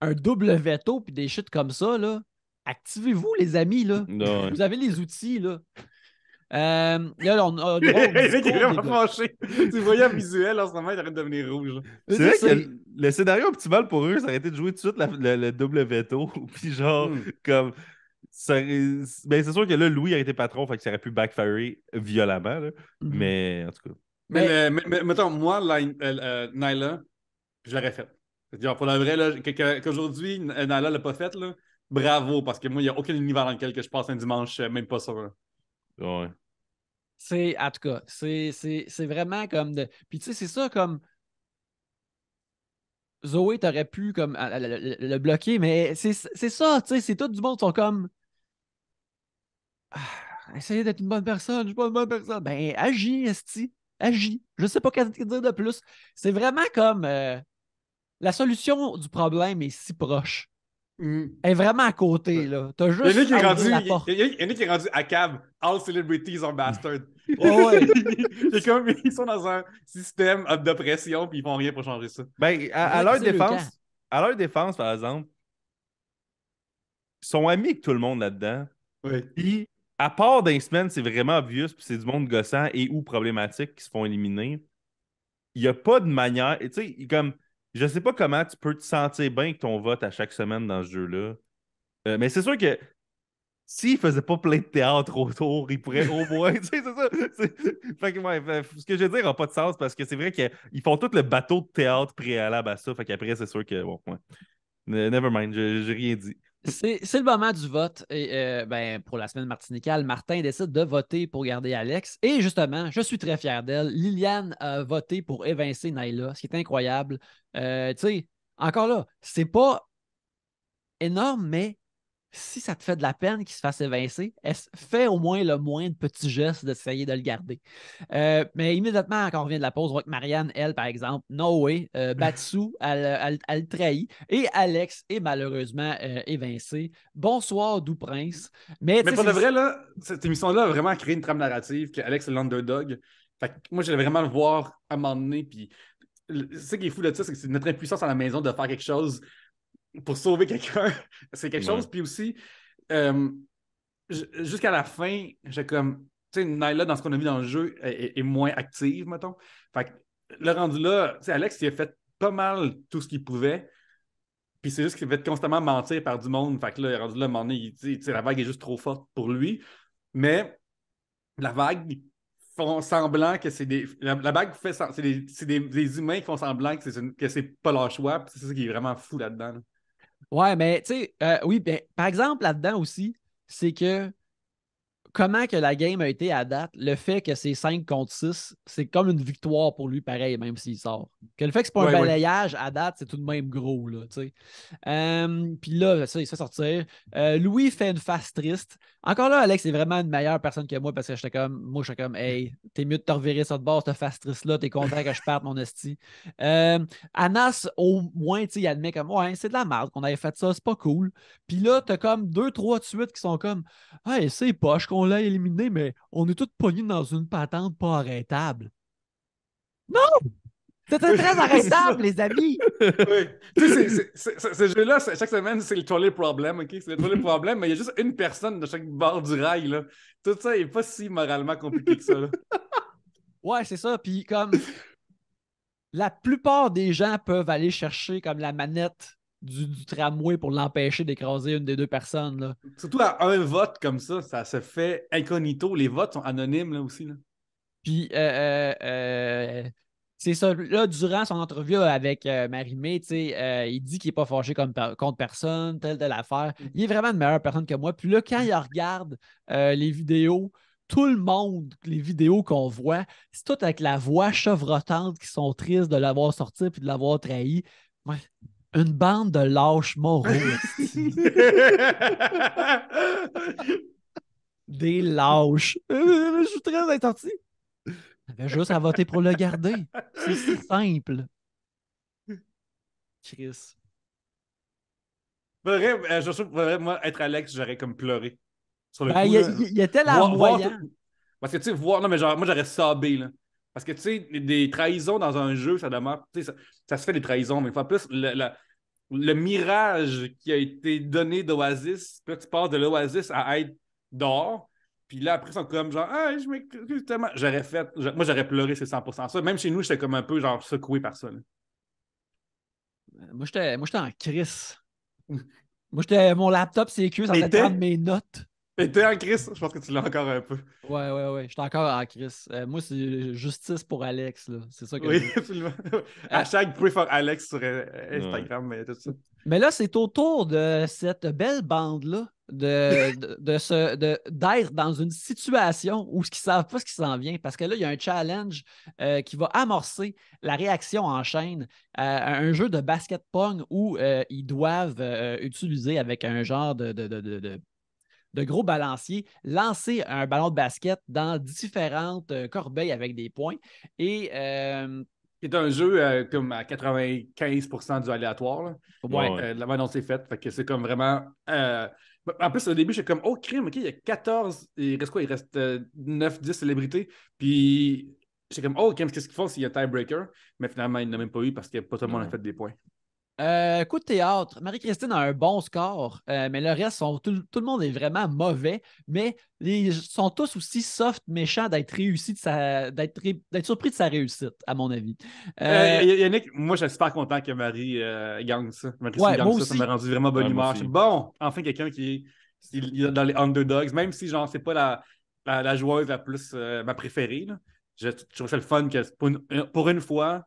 un double veto puis des shit comme ça, là, activez-vous, les amis, là.
Non, ouais.
Vous avez les outils, là. Là, on a le droit au
Eric est
discours
vraiment fâché. Tu voyais un visuel en ce moment, il arrête de devenir rouge. Là.
C'est vrai que le scénario optimal pour eux, ça aurait été de jouer tout de suite le double veto. Puis genre, comme. Ben, c'est sûr que là, Louis a été patron, fait que ça aurait pu backfire violemment. Là. Mais en tout cas.
Mais mettons, moi, Nyla, je l'aurais fait. Genre, pour la vraie, là, qu'aujourd'hui, Nyla l'a pas fait, là, bravo, parce que moi, il n'y a aucun univers dans lequel je passe un dimanche, même pas ça. Là.
Ouais.
En tout cas, c'est vraiment comme de. Puis tu sais, c'est ça comme. Zoé, t'aurais pu comme le bloquer, mais c'est ça, tu sais, c'est tout du monde qui sont comme. Essayez d'être une bonne personne, je suis pas une bonne personne. Ben, agis, esti. Agis. Je sais pas qu'est-ce que dire de plus. C'est vraiment comme la solution du problème est si proche. Elle est vraiment à côté, là. T'as juste
il y en a
qui
est rendu à cab. All celebrities are bastards.
Ouais.
Ils sont dans un système d'oppression puis ils font rien pour changer ça.
Ben, à leur défense, par exemple, ils sont amis avec tout le monde là-dedans.
Oui.
Puis, à part dans les semaines, c'est vraiment obvious, puis c'est du monde gossant et ou problématique qui se font éliminer. Il n'y a pas de manière. Tu sais, comme, je sais pas comment tu peux te sentir bien avec ton vote à chaque semaine dans ce jeu-là. Mais c'est sûr que s'ils faisaient pas plein de théâtre autour, ils pourraient au moins. Tu sais, c'est ça. Fait que, ouais, ce que je veux dire n'a pas de sens parce que c'est vrai qu'ils font tout le bateau de théâtre préalable à ça. Fait qu'après, c'est sûr que. Bon, ouais. Never mind, j'ai rien dit.
C'est le moment du vote. Et ben, pour la semaine martinicale, Martin décide de voter pour garder Alex. Et justement, je suis très fier d'elle. Liliane a voté pour évincer Nyla, ce qui est incroyable. Tu sais, encore là, c'est pas énorme, mais si ça te fait de la peine qu'il se fasse évincer, fais au moins le moins de petits gestes d'essayer de le garder. Mais immédiatement, quand on revient de la pause, on voit que Marianne, elle, par exemple, no way, Batsu, elle le trahit. Et Alex est malheureusement évincé. Bonsoir, doux prince. Mais
pour de vrai, là, cette émission-là a vraiment créé une trame narrative qu'Alex est l'underdog. Fait que moi, j'allais vraiment le voir à un moment donné. Puis, ce qui est fou de ça, c'est que c'est notre impuissance à la maison de faire quelque chose pour sauver quelqu'un. C'est quelque chose. Puis aussi, jusqu'à la fin, j'ai comme. Tu sais, Nyla, dans ce qu'on a vu dans le jeu, est moins active, mettons. Fait que le rendu là, tu sais, Alex, il a fait pas mal tout ce qu'il pouvait. Puis c'est juste qu'il fait constamment mentir par du monde. Fait que là, rendu là, à un moment donné, la vague est juste trop forte pour lui. Mais la vague font semblant que c'est des. La vague fait. C'est des humains qui font semblant que c'est pas leur choix. Puis c'est ça qui est vraiment fou là-dedans. Là.
Ouais, mais tu sais, oui, ben, par exemple, là-dedans aussi, c'est que comment que la game a été à date, le fait que c'est 5 contre 6, c'est comme une victoire pour lui, pareil, même s'il sort. Que le fait que c'est pas un balayage à date, c'est tout de même gros, là, tu sais. Puis là, ça, il se fait sortir. Louis fait une face triste. Encore là, Alex est vraiment une meilleure personne que moi parce que j'étais comme, hey, t'es mieux de te revirer ça de bord, cette face triste-là, t'es content que je parte mon esti. Anas, au moins, tu sais, il admet comme, ouais, c'est de la merde qu'on avait fait ça, c'est pas cool. Puis là, t'as comme 2-3 de suite qui sont comme, hey, c'est poche qu'on l'a éliminé, mais on est tous pognés dans une patente pas arrêtable. Non! C'était très arrêtable, les amis!
Oui. Tu sais, ce jeu-là, chaque semaine, c'est le trolley problem, OK? C'est le trolley problem, mais il y a juste une personne de chaque bord du rail, là. Tout ça n'est pas si moralement compliqué que ça, là.
Ouais, c'est ça. Puis comme la plupart des gens peuvent aller chercher comme la manette du tramway pour l'empêcher d'écraser une des deux personnes, là.
Surtout à un vote comme ça se fait incognito. Les votes sont anonymes, là, aussi, là.
Puis, c'est ça. Là, durant son entrevue avec Marie-Mé, il dit qu'il n'est pas fâché contre personne, telle affaire. Il est vraiment une meilleure personne que moi. Puis là, quand il regarde les vidéos, tout le monde, les vidéos qu'on voit, c'est tout avec la voix chevrotante qui sont tristes de l'avoir sorti puis de l'avoir trahi. Ouais. Une bande de lâches moraux. Des lâches. Je suis très intentif. Avait juste à voter pour le garder. C'est si simple. Chris.
Je trouve que moi, être Alex, j'aurais comme pleuré. Sur le
Ben,
coup,
il était là moyen.
Parce que, tu sais, non, mais genre, moi, j'aurais sabé, là. Parce que, tu sais, des trahisons dans un jeu, ça demeure. Tu sais, ça se fait des trahisons, mais une fois plus, le mirage qui a été donné d'Oasis, puis là, tu passes de l'Oasis à être dehors, puis là, après, ils sont comme genre, ah, je m'excuse tellement. Moi, j'aurais pleuré, c'est 100% ça. Même chez nous, j'étais comme un peu, genre, secoué par ça, là.
Moi, j'étais en crise. Mon laptop, c'est que ça en train de prendre mes notes.
Et t'es en crise? Je pense que tu l'as encore un peu.
Ouais. J'étais encore en crise. Moi, c'est justice pour Alex, là. C'est ça que
Oui,
je veux.
absolument. Hashtag pray for Alex sur Instagram, mais tout ça.
Mais là, c'est au tour de cette belle bande-là d'être dans une situation où ils ne savent pas ce qui s'en vient. Parce que là, il y a un challenge qui va amorcer la réaction en chaîne à un jeu de basket-pong où ils doivent utiliser avec un genre de gros balancier, lancer un ballon de basket dans différentes corbeilles avec des points. Et
C'est un jeu comme à 95% du aléatoire. Là.
ouais.
La manière dont c'est fait. Fait que c'est comme vraiment. En plus, au début, j'étais comme, oh, crime, OK, il y a 14. Il reste quoi? Il reste 9-10 célébrités. Puis j'étais comme, oh, qu'est-ce qu'ils font s'il y a tiebreaker? Mais finalement, il n'a même pas eu parce que pas tout le monde a fait des points.
Coup de théâtre, Marie-Christine a un bon score, mais le reste, tout le monde est vraiment mauvais, mais ils sont tous aussi soft, méchants d'être d'être surpris de sa réussite, à mon avis.
Yannick, moi, je suis super content que Marie gagne ça.
Ouais, moi
ça
aussi.
m'a rendu vraiment bonne humeur. Bon, enfin, quelqu'un qui est dans les underdogs, même si, genre, c'est pas la joueuse la plus, ma préférée. Là. Je trouve ça le fun que pour une fois,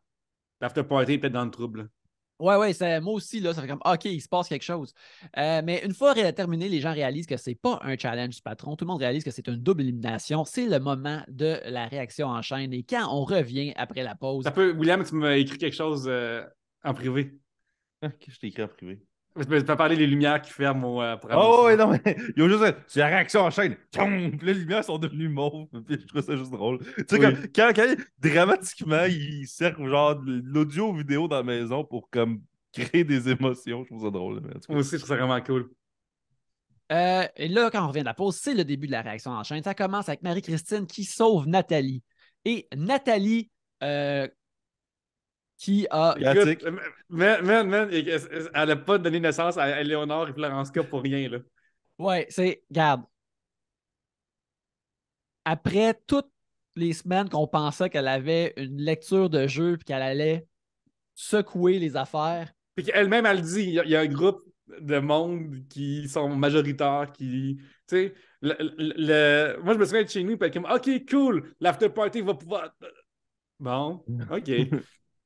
l'after party est peut-être dans le trouble.
Ouais, moi aussi, là, ça fait comme OK, il se passe quelque chose. Mais une fois terminé, les gens réalisent que c'est pas un challenge du patron. Tout le monde réalise que c'est une double élimination. C'est le moment de la réaction en chaîne. Et quand on revient après la pause.
William, tu m'as écrit quelque chose en privé.
Qu'est-ce que je t'ai écrit en privé?
Tu m'as parlé des lumières qui ferment pour
oh, ouais, non, mais il y a juste c'est la réaction en chaîne. Puis les lumières sont devenues mauves. Puis je trouve ça juste drôle. Tu sais, quand dramatiquement, ils servent genre de l'audio vidéo dans la maison pour comme créer des émotions, je trouve ça drôle.
Moi aussi, je trouve ça vraiment cool.
Et là, quand on revient de la pause, c'est le début de la réaction en chaîne. Ça commence avec Marie-Christine qui sauve Nathalie. Et Nathalie, qui a.
Écoute, man, elle n'a pas donné naissance à Léonore et Florence K pour rien, là.
Ouais, regarde. Après toutes les semaines qu'on pensait qu'elle avait une lecture de jeu et qu'elle allait secouer les affaires.
Puis qu'elle-même, elle dit, il y a un groupe de monde qui sont majoritaires, qui. Tu sais, moi, je me souviens de chez nous, puis comme, OK, cool, l'after party va pouvoir. Bon, OK.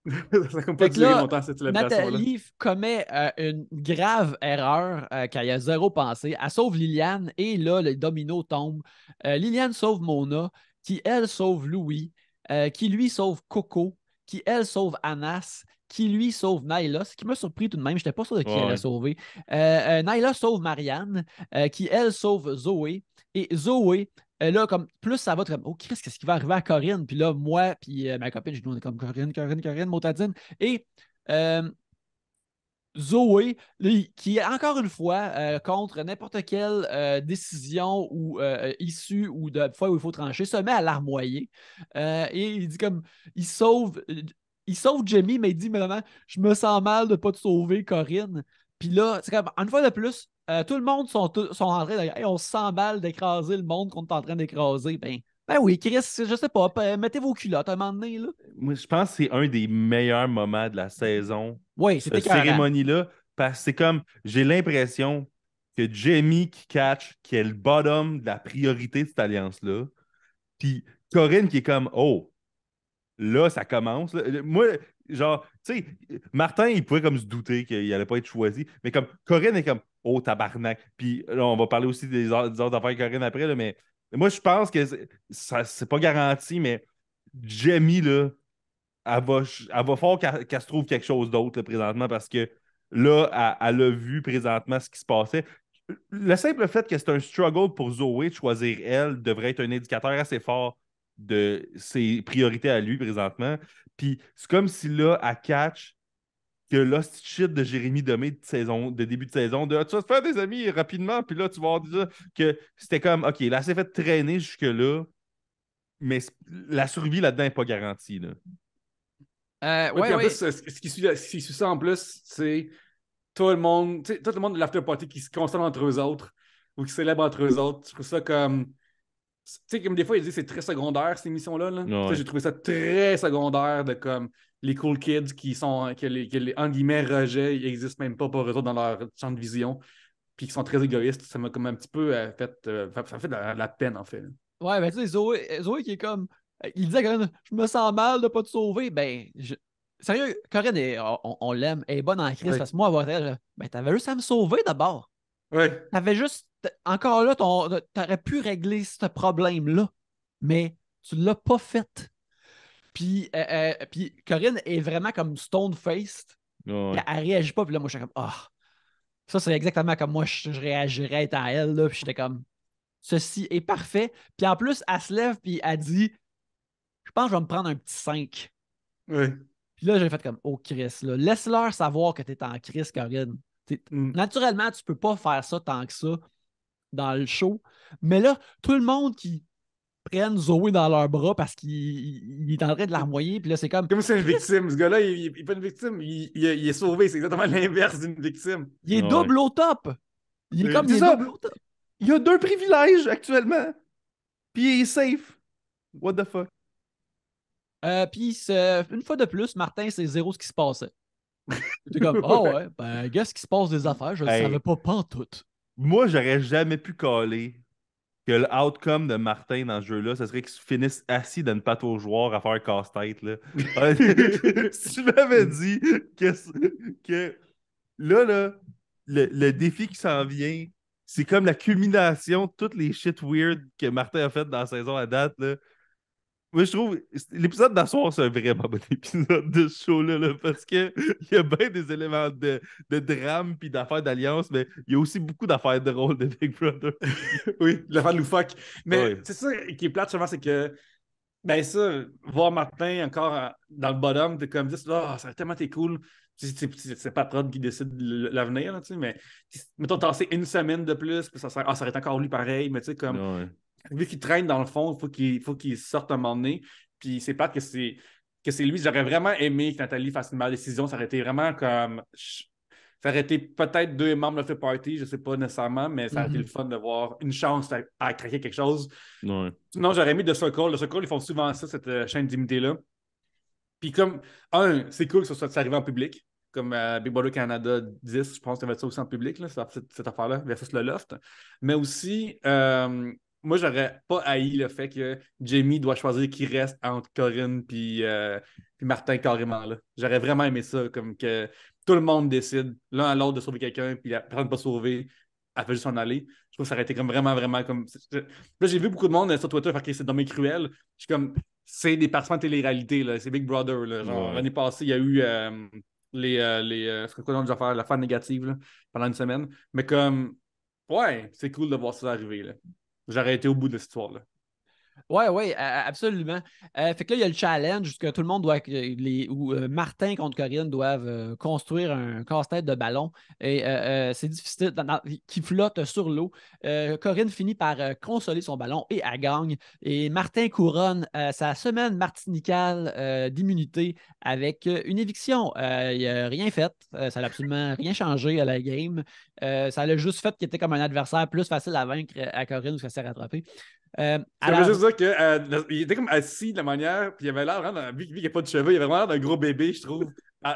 Ça n'a comme pas
Fait que
duré
là,
longtemps, cette célébration-là.
Nathalie commet une grave erreur quand il a zéro pensée. Elle sauve Liliane et là, le domino tombe. Liliane sauve Mona, qui elle sauve Louis, qui lui sauve Coco, qui elle sauve Anas, qui lui sauve Naila, ce qui m'a surpris tout de même. Je n'étais pas sûr de qui elle a
Ouais.
sauvé. Naila sauve Marianne, qui elle sauve Zoé. Et Zoé, là, comme plus ça va, comme, oh Christ, qu'est-ce qui va arriver à Corinne? Puis là, moi, puis ma copine, je nous on est comme Corinne, motadine. Et euh, Zoé, qui est encore une fois contre n'importe quelle décision ou issue ou de fois où il faut trancher, se met à larmoyer. Et il dit comme il sauve Jamie, mais il dit mais maman, je me sens mal de ne pas te sauver, Corinne. Puis là, c'est comme une fois de plus, tout le monde sont en train de dire hey, on se sent mal d'écraser le monde qu'on est en train d'écraser. Ben oui, Chris, je sais pas, mettez vos culottes à un moment donné, là.
Moi, je pense que c'est un des meilleurs moments de la saison,
Oui,
cette
c'était écœurant.
cérémonie-là, parce que c'est comme, j'ai l'impression que Jamie qui catch, qui est le bottom de la priorité de cette alliance-là, puis Corinne qui est comme, oh, là, ça commence. Là. Moi, genre, tu sais, Martin, il pouvait comme se douter qu'il allait pas être choisi, mais comme Corinne est comme, oh, tabarnak. Puis là, on va parler aussi des autres affaires Corinne après, là, mais moi, je pense que c'est pas garanti, mais Jamie, là, elle va fort qu'elle se trouve quelque chose d'autre là, présentement parce que là, elle a vu présentement ce qui se passait. Le simple fait que c'est un struggle pour Zoé de choisir elle devrait être un indicateur assez fort de ses priorités à lui présentement. Puis c'est comme si là, elle catch que l'hostie shit de Jérémy Demé de début de saison, de tu vas te faire des amis rapidement, puis là, tu vas voir déjà que c'était comme, OK, là, elle s'est fait traîner jusque-là, mais la survie là-dedans n'est pas garantie. Là.
Ouais,
Ouais,
puis en plus,
ouais.
ce qui suit ça en plus, c'est tout le monde, tu sais, tout le monde de l'after party qui se console entre eux autres ou qui célèbre entre eux autres. Je trouve ça comme. Tu sais, comme des fois, ils disent que c'est très secondaire, ces émissions-là. Là. Tu sais,
Ouais.
j'ai trouvé ça très secondaire de comme les cool kids qui sont, que les en guillemets, rejets, ils n'existent même pas pour eux autres dans leur champ de vision, puis qui sont très égoïstes. Ça m'a comme un petit peu ça fait de la peine, en fait.
Ouais, ben tu sais, Zoé qui est comme. Il disait quand même, je me sens mal de pas te sauver. Sérieux, Corinne, on l'aime, elle est bonne en crise
Ouais.
parce que moi, à votre âge, ben t'avais juste à me sauver d'abord.
Ouais.
T'avais juste. Encore là, t'aurais pu régler ce problème-là, mais tu l'as pas fait. Puis Corinne est vraiment comme stone-faced, puis
Ouais.
elle réagit pas, puis là, moi, je suis comme, ah, ça, c'est exactement comme moi, je réagirais étant elle, là, puis j'étais comme, ceci est parfait. Puis en plus, elle se lève, puis elle dit, je pense que je vais me prendre un petit 5.
Ouais.
Puis là, j'ai fait comme, oh Chris, là, laisse-leur savoir que t'es en crise, Corinne.
Mm.
Naturellement, tu peux pas faire ça tant que ça dans le show. Mais là, tout le monde qui prenne Zoé dans leurs bras parce qu'il est en train de larmoyer, puis là, c'est comme,
Comme si c'est une
Chris,
victime. Ce gars-là, il n'est pas une victime. Il est sauvé. C'est exactement l'inverse d'une victime.
il est
Ouais.
double au top. Il est comme, il
C'est
est
ça.
double au top.
Il y a deux privilèges actuellement. Puis il est safe. What the fuck?
Puis une fois de plus, Martin, c'est zéro ce qui se passait. T'es comme, oh
Ouais.
ouais, ben, qu'est-ce qui se passe des affaires? Je ne savais
Hey,
pas pantoute.
moi, j'aurais jamais pu caler que le outcome de Martin dans ce jeu-là, ce serait qu'il finisse assis dans une pataugeoire à faire casse-tête. Là. Si tu m'avais dit que là, le défi qui s'en vient, c'est comme la culmination de toutes les shit weird que Martin a fait dans la saison à date. Là. Moi, je trouve l'épisode d'asseoir, c'est un vraiment bon épisode de ce show-là, là, parce qu'il y a bien des éléments de drame puis d'affaires d'alliance, mais il y a aussi beaucoup d'affaires drôles de Big Brother.
Oui, l'affaire de loufoque. Mais
Ouais.
c'est ça qui est plate, seulement, c'est que, ben ça, voir Martin encore dans le bottom, t'es comme, dis, oh, ça a tellement été cool. C'est pas Prod qui décide l'avenir, là, tu sais, mais mettons, tasser une semaine de plus, puis ça aurait été encore lui pareil, mais tu sais, comme,
Ouais.
vu qu'il traîne dans le fond, il faut qu'il sorte un moment donné. Puis c'est plate que c'est lui. J'aurais vraiment aimé que Nathalie fasse une mauvaise décision. Ça aurait été vraiment comme. Ça aurait été peut-être deux membres de cette party, je ne sais pas nécessairement, mais ça aurait été le fun de voir une chance à craquer quelque chose.
Ouais.
Sinon, j'aurais mis The Circle. The Circle, ils font souvent ça, cette chaîne d'immunité-là. Puis comme, c'est cool que ça soit arrivé en public. Comme Big Brother Canada 10, je pense que tu avais ça aussi en public, là, cette affaire-là, versus le Loft. Mais aussi, moi, j'aurais pas haï le fait que Jamie doit choisir qui reste entre Corinne puis Martin carrément là. J'aurais vraiment aimé ça, comme que tout le monde décide l'un à l'autre de sauver quelqu'un, puis la personne pas sauvée, elle fait juste s'en aller. Je trouve que ça aurait été comme vraiment, vraiment comme. Là, j'ai vu beaucoup de monde sur Twitter faire que c'est dommage cruel. Je suis comme, c'est des participants de télé-réalité, là. C'est Big Brother. Là. Genre, l'année passée, il y a eu c'est quoi les affaires, l'affaire négative là, pendant une semaine. Mais comme, ouais, c'est cool de voir ça arriver. Là. J'aurais été au bout de cette histoire-là.
Oui, absolument. Fait que là, il y a le challenge que tout le monde doit. Où Martin contre Corinne doivent construire un casse-tête de ballon. Et c'est difficile, qui flotte sur l'eau. Corinne finit par consoler son ballon et elle gagne. Et Martin couronne sa semaine martinicale d'immunité avec une éviction. Il n'a rien fait. Ça n'a absolument rien changé à la game. Ça l'a juste fait qu'il était comme un adversaire plus facile à vaincre à Corinne où ça s'est rattrapé.
J'aimerais juste dire qu'il était comme assis de la manière, puis il avait l'air, vraiment, vu qu'il n'y a pas de cheveux, il avait vraiment l'air d'un gros bébé, je trouve,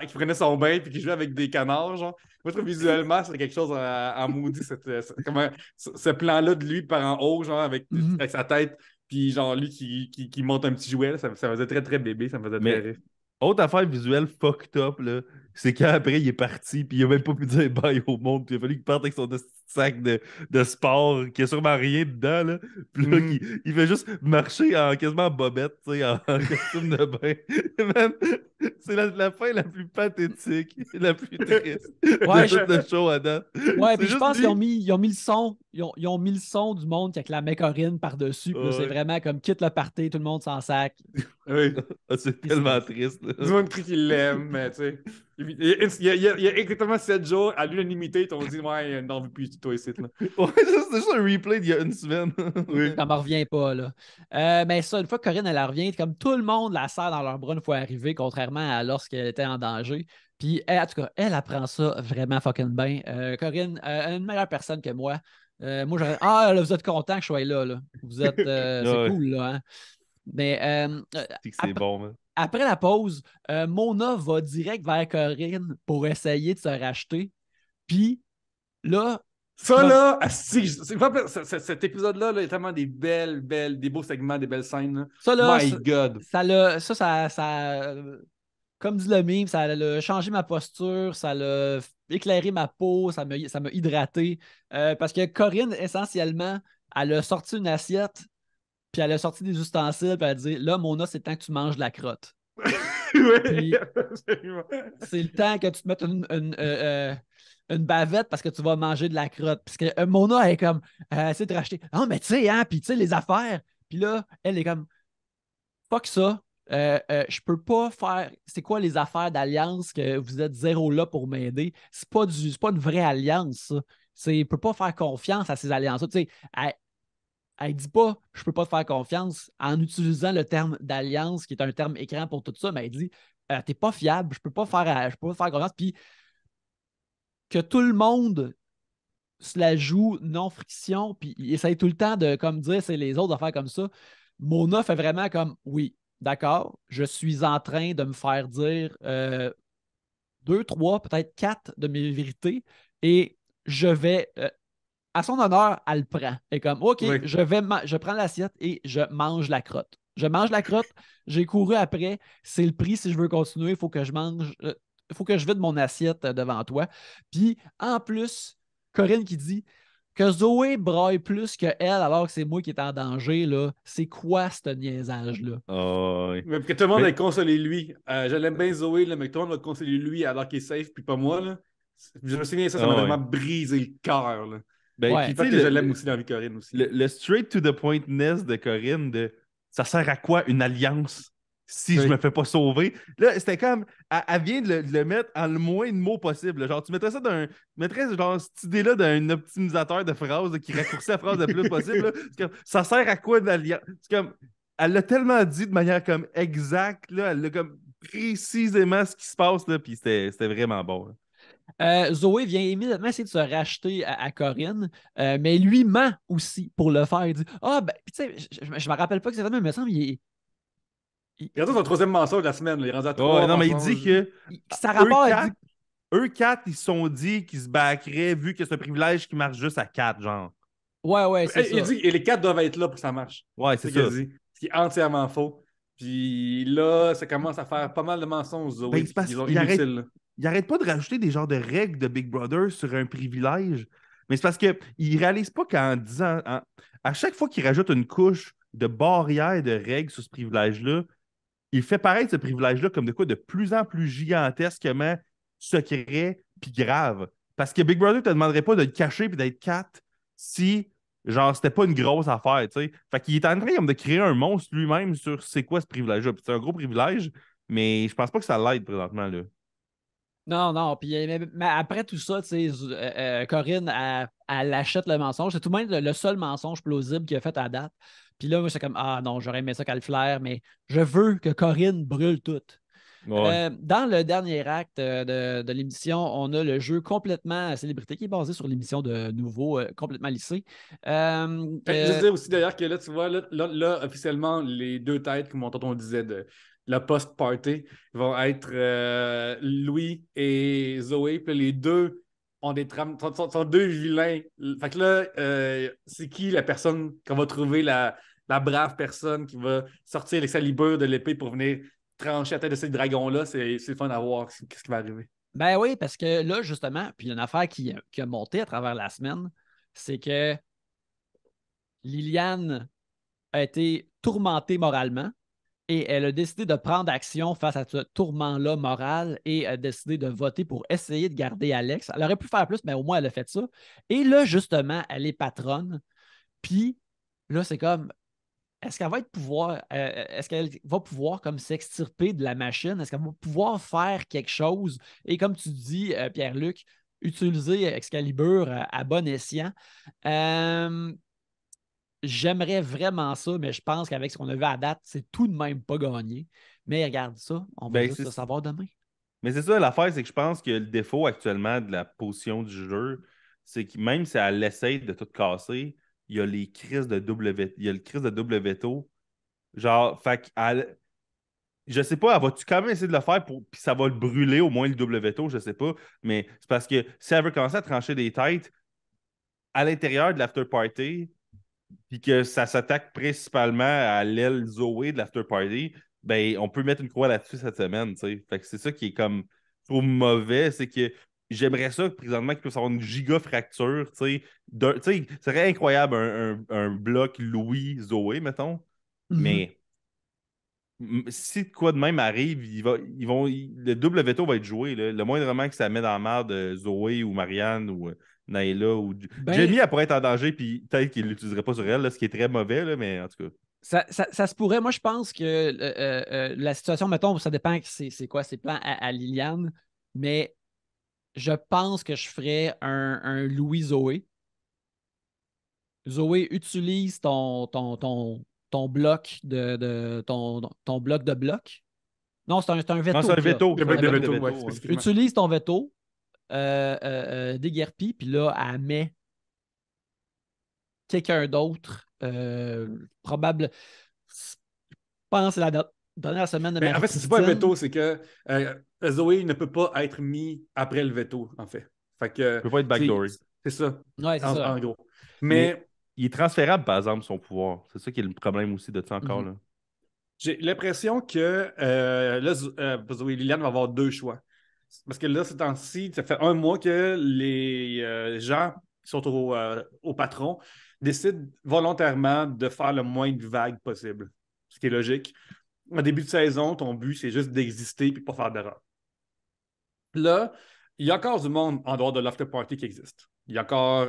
qui prenait son bain puis qui jouait avec des canards. Genre. Moi, je trouve visuellement, c'est quelque chose en maudit, ce plan-là de lui par en haut, genre, avec sa tête, puis genre lui qui monte un petit jouet, là, ça faisait très, très bébé, ça me faisait très rire.
Autre affaire visuelle fucked up, là, c'est qu'après, il est parti, puis il a même pas pu dire bye au monde, puis il a fallu qu'il parte avec son sac de sport, qui a sûrement rien dedans, là. Puis là, il fait juste marcher quasiment en bobette, tu sais, en costume de bain. Man, c'est la fin la plus pathétique, la plus triste de tout le show à date.
Ouais, puis je pense qu'ils ont mis le son. Ils ont mis le son du monde qui acclamait Corinne par-dessus. Puis là, c'est vraiment comme quitte le party, tout le monde s'en sac.
Oui.
C'est tellement triste.
Du monde crie qu'il l'aime, mais tu sais. Il y a exactement 7 jours, à l'unanimité, ils t'ont dit, ouais, n'en veux plus, toi ici. Là.
Ouais, c'est juste un replay d'il y a une semaine.
Oui.
Ça me revient pas, là. Mais ça, une fois que Corinne, elle revient, comme tout le monde la serre dans leurs bras une fois arrivée, contrairement à lorsqu'elle était en danger. Puis, en tout cas, elle apprend ça vraiment fucking bien. Corinne, une meilleure personne que moi. Moi, j'aurais. Ah, là, vous êtes content que je sois là. Vous êtes. C'est cool, là. Hein? Mais.
C'est bon, man.
Après la pause, Mona va direct vers Corinne pour essayer de se racheter. Puis là.
Ça, là, cet épisode-là là, est tellement des des beaux segments, des belles scènes. Là.
Ça, là,
My God!
Ça comme dit le meme, ça a changé ma posture, ça a éclairé ma peau, ça m'a hydraté. Parce que Corinne, essentiellement, elle a sorti une assiette, puis elle a sorti des ustensiles, puis elle a dit là, Mona, c'est le temps que tu manges de la crotte.
Oui,
c'est le temps que tu te mettes une bavette parce que tu vas manger de la crotte. Parce que Mona est comme, essaie de racheter. Ah, mais tu sais, hein, puis tu sais, les affaires. Puis là, elle est comme, fuck ça. Je peux pas faire. C'est quoi les affaires d'alliance que vous êtes zéro là pour m'aider? C'est pas une vraie alliance, ça. Je peux pas faire confiance à ces alliances-là. Tu sais, elle dit pas je peux pas te faire confiance en utilisant le terme d'alliance, qui est un terme écran pour tout ça, mais elle dit t'es pas fiable, je peux pas faire confiance. Puis que tout le monde se la joue non-friction, puis il essaye tout le temps de comme dire c'est les autres affaires comme ça. Mona fait vraiment comme oui, d'accord, je suis en train de me faire dire 2, 3, peut-être 4 de mes vérités et je vais. À son honneur, elle le prend. Elle est comme OK,
oui.
je prends l'assiette et je mange la crotte. Je mange la crotte, j'ai couru après, c'est le prix si je veux continuer, il faut que je mange. Il faut que je vide mon assiette devant toi. Puis, en plus, Corinne qui dit que Zoé braille plus que elle alors que c'est moi qui est en danger, là. C'est quoi ce niaisage-là?
Oh, oui.
Mais que tout le monde ait consolé lui. Je l'aime bien Zoé, là, mais que tout le monde va consoler lui alors qu'il est safe, puis pas moi. Là. Je me souviens, ça m'a vraiment brisé le cœur. Là.
Ben,
que je l'aime aussi dans la vie Corinne aussi.
Le straight to the pointness de Corinne, ça sert à quoi une alliance si je me fais pas sauver? Là, c'était comme, elle vient de le mettre en le moins de mots possible. Genre, tu mettrais ça genre cette idée-là d'un optimisateur de phrases qui raccourcit la phrase le plus possible. Là. C'est comme, ça sert à quoi une alliance? C'est comme, elle l'a tellement dit de manière comme exacte, là, elle l'a comme précisément ce qui se passe, là, puis c'était vraiment bon. Là.
Zoé vient immédiatement essayer de se racheter à Corinne, mais lui ment aussi pour le faire. Il dit ah, ben, tu sais, je me rappelle pas exactement, mais il me semble
il est rendu son troisième mensonge de la semaine. Là. Il est rendu à 3
non, mais il dit que.
Ça rapport
Eux 4, ils se sont dit qu'ils se backeraient vu que c'est un privilège qui marche juste à 4, genre.
Ouais, c'est
Il
ça.
dit et les 4 doivent être là pour que ça marche.
Ouais,
C'est
c'est
ce qu'il
ça.
a dit. Ce qui est entièrement faux. Puis là, ça commence à faire pas mal de mensonges,
Ben,
Zoé,
c'est parce
qui sont
qu'il arrête,
inutiles.
il arrête pas de rajouter des genres de règles de Big Brother sur un privilège. Mais c'est parce qu'il réalise pas qu'en disant, à chaque fois qu'il rajoute une couche de barrière de règles sur ce privilège-là, il fait paraître ce privilège-là comme de quoi de plus en plus gigantesquement secret puis grave. Parce que Big Brother te demanderait pas de le cacher puis d'être cat si, genre, c'était pas une grosse affaire, tu sais. Fait qu'il est en train comme de créer un monstre lui-même sur c'est quoi ce privilège-là. Puis c'est un gros privilège, mais je pense pas que ça l'aide présentement, là.
Non. Puis mais après tout ça, tu sais, Corinne, elle achète le mensonge. C'est tout de même le seul mensonge plausible qu'il a fait à date. Puis là, moi, c'est comme, ah non, j'aurais aimé ça qu'elle le flaire, mais je veux que Corinne brûle tout.
Ouais.
Dans le dernier acte de l'émission, on a le jeu complètement célébrité qui est basé sur l'émission de Nouveau, complètement lissé.
Je disais aussi d'ailleurs que là, tu vois, là, officiellement, les deux têtes, comme on disait, de la post-party, vont être Louis et Zoé. Puis les deux ont des trames, sont deux vilains. Fait que là, c'est qui la personne qu'on va trouver, la brave personne qui va sortir l'excalibur de l'épée pour venir trancher la tête de ces dragons-là? C'est le fun à voir. Qu'est-ce qui va arriver?
Ben oui, parce que là, justement, puis il y a une affaire qui a monté à travers la semaine, c'est que Liliane a été tourmentée moralement et elle a décidé de prendre action face à ce tourment-là moral et a décidé de voter pour essayer de garder Alex. Elle aurait pu faire plus, mais au moins elle a fait ça. Et là, justement, elle est patronne. Puis là, c'est comme, est-ce qu'elle va pouvoir comme s'extirper de la machine? Est-ce qu'elle va pouvoir faire quelque chose? Et comme tu dis, Pierre-Luc, utiliser Excalibur à bon escient. J'aimerais vraiment ça, mais je pense qu'avec ce qu'on a vu à date, c'est tout de même pas gagné. Mais regarde ça, on va
Ben,
juste le savoir demain.
mais c'est ça l'affaire, c'est que je pense que le défaut actuellement de la position du jeu, c'est que même si elle essaie de tout casser, il y a les crises de il y a le crise de double veto. Genre, fait qu'elle, je sais pas, elle va-tu quand même essayer de le faire pour, puis ça va le brûler au moins le double veto, je sais pas. Mais c'est parce que si elle veut commencer à trancher des têtes à l'intérieur de l'after party, puis que ça s'attaque principalement à l'aile Zoé de l'after party, ben on peut mettre une croix là-dessus cette semaine, tu sais. Fait que c'est ça qui est comme trop mauvais, c'est que j'aimerais ça présentement qu'il puisse avoir une giga fracture, tu sais. Tu sais, ce serait incroyable un bloc Louis-Zoé, mettons.
Mhm.
Mais si de quoi de même arrive, le double veto va être joué, là. Le moindrement que ça met dans la merde Zoé ou Marianne ou Naïla ou
Ben,
Jamie, elle pourrait être en danger, puis peut-être qu'il ne l'utiliserait pas sur elle, là, ce qui est très mauvais, là, mais en tout cas.
ça se pourrait. Moi, je pense que la situation, mettons, ça dépend que c'est quoi ses plans à Liliane, mais je pense que je ferais un Louis Zoé. Zoé, utilise ton bloc ton bloc de bloc. Non, c'est un
Non, c'est
veto
un
qu'il y a.
veto.
Le
C'est un
bloc
Un
de
bloc
veto.
de
veto,
veto.
ouais,
Ouais.
spécifiquement.
Utilise ton veto, déguerpis, puis là, elle met quelqu'un d'autre. Probable. Je pense que c'est la dernière semaine de
Mais en fait, c'est pas un
Marie-Christine.
veto, c'est que Zoé ne peut pas être mis après le veto, en fait. Fait
Il
que,
peut pas être
c'est
backdoor.
c'est ça,
Ouais, c'est ça.
en gros.
Mais
Mais
il est transférable, par exemple, son pouvoir. C'est ça qui est le problème aussi de ça encore,
Mhm.
là.
j'ai l'impression que là, Zoé Liliane va avoir deux choix. Parce que là, ces temps-ci, ça fait un mois que les gens qui sont au patron décident volontairement de faire le moins de vagues possible. Ce qui est logique. Au début de saison, ton but, c'est juste d'exister et pas faire d'erreur. Là, il y a encore du monde en dehors de l'after party qui existe. Il y a encore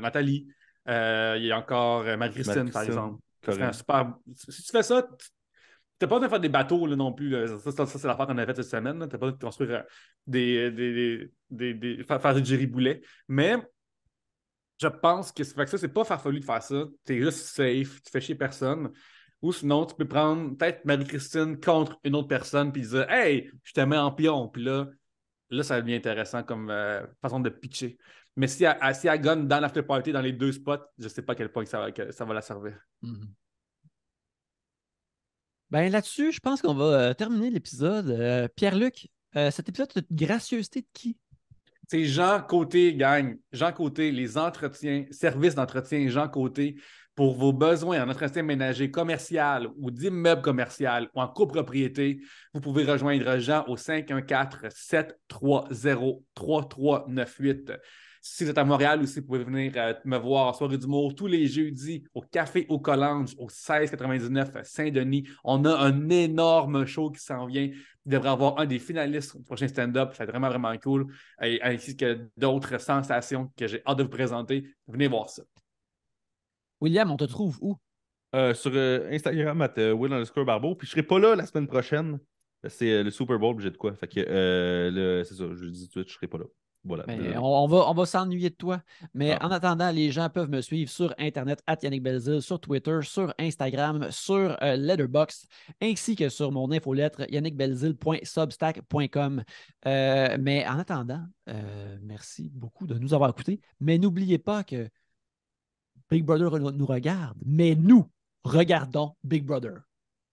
Nathalie, il y a encore Marie-Christine, par
Marie-Christine,
exemple. Ça serait un
Corinne.
super. Si tu fais ça, tu n'as pas besoin de faire des bateaux là, non plus. Là. Ça, c'est l'affaire qu'on a faite cette semaine. Tu n'as pas besoin de construire faire du Jerry Mais je pense que, fait que ça, c'est pas farfelu de faire ça. Tu es juste safe, tu fais chier personne. Ou sinon, tu peux prendre peut-être Marie-Christine contre une autre personne puis dire Hey, je te mets en pion. Puis là, ça devient intéressant comme façon de pitcher. Mais si elle gagne dans l'after party, dans les deux spots, je ne sais pas à quel point que ça va la servir.
Mhm. Ben là-dessus, je pense qu'on va terminer l'épisode. Pierre-Luc, cet épisode, c'est une gracieuseté de qui?
C'est Jean Côté, gang. Jean Côté, les entretiens, services d'entretien Jean Côté pour vos besoins en entretien ménager commercial ou d'immeuble commercial ou en copropriété. Vous pouvez rejoindre Jean au 514-730-3398. Si vous êtes à Montréal aussi, vous pouvez venir me voir en soirée d'humour tous les jeudis au Café aux Collanges au 1699 Saint-Denis. On a un énorme show qui s'en vient. Il devrait avoir un des finalistes du prochain stand-up. Ça va être vraiment, vraiment cool. Ainsi que d'autres sensations que j'ai hâte de vous présenter. Venez voir ça.
William, on te trouve où?
Sur Instagram, @Will_Barbeau. Puis je serai pas là la semaine prochaine. C'est le Super Bowl, j'ai de quoi. Fait que c'est ça, je le dis tout de suite, je serai pas là. Voilà.
Ben, on va s'ennuyer de toi. Mais
Ah.
en attendant, les gens peuvent me suivre sur Internet, @YannickBelzile, sur Twitter, sur Instagram, sur Letterboxd, ainsi que sur mon infolettre, yannickbelzile.substack.com. Mais en attendant, merci beaucoup de nous avoir écoutés. Mais n'oubliez pas que Big Brother nous regarde, mais nous regardons Big Brother.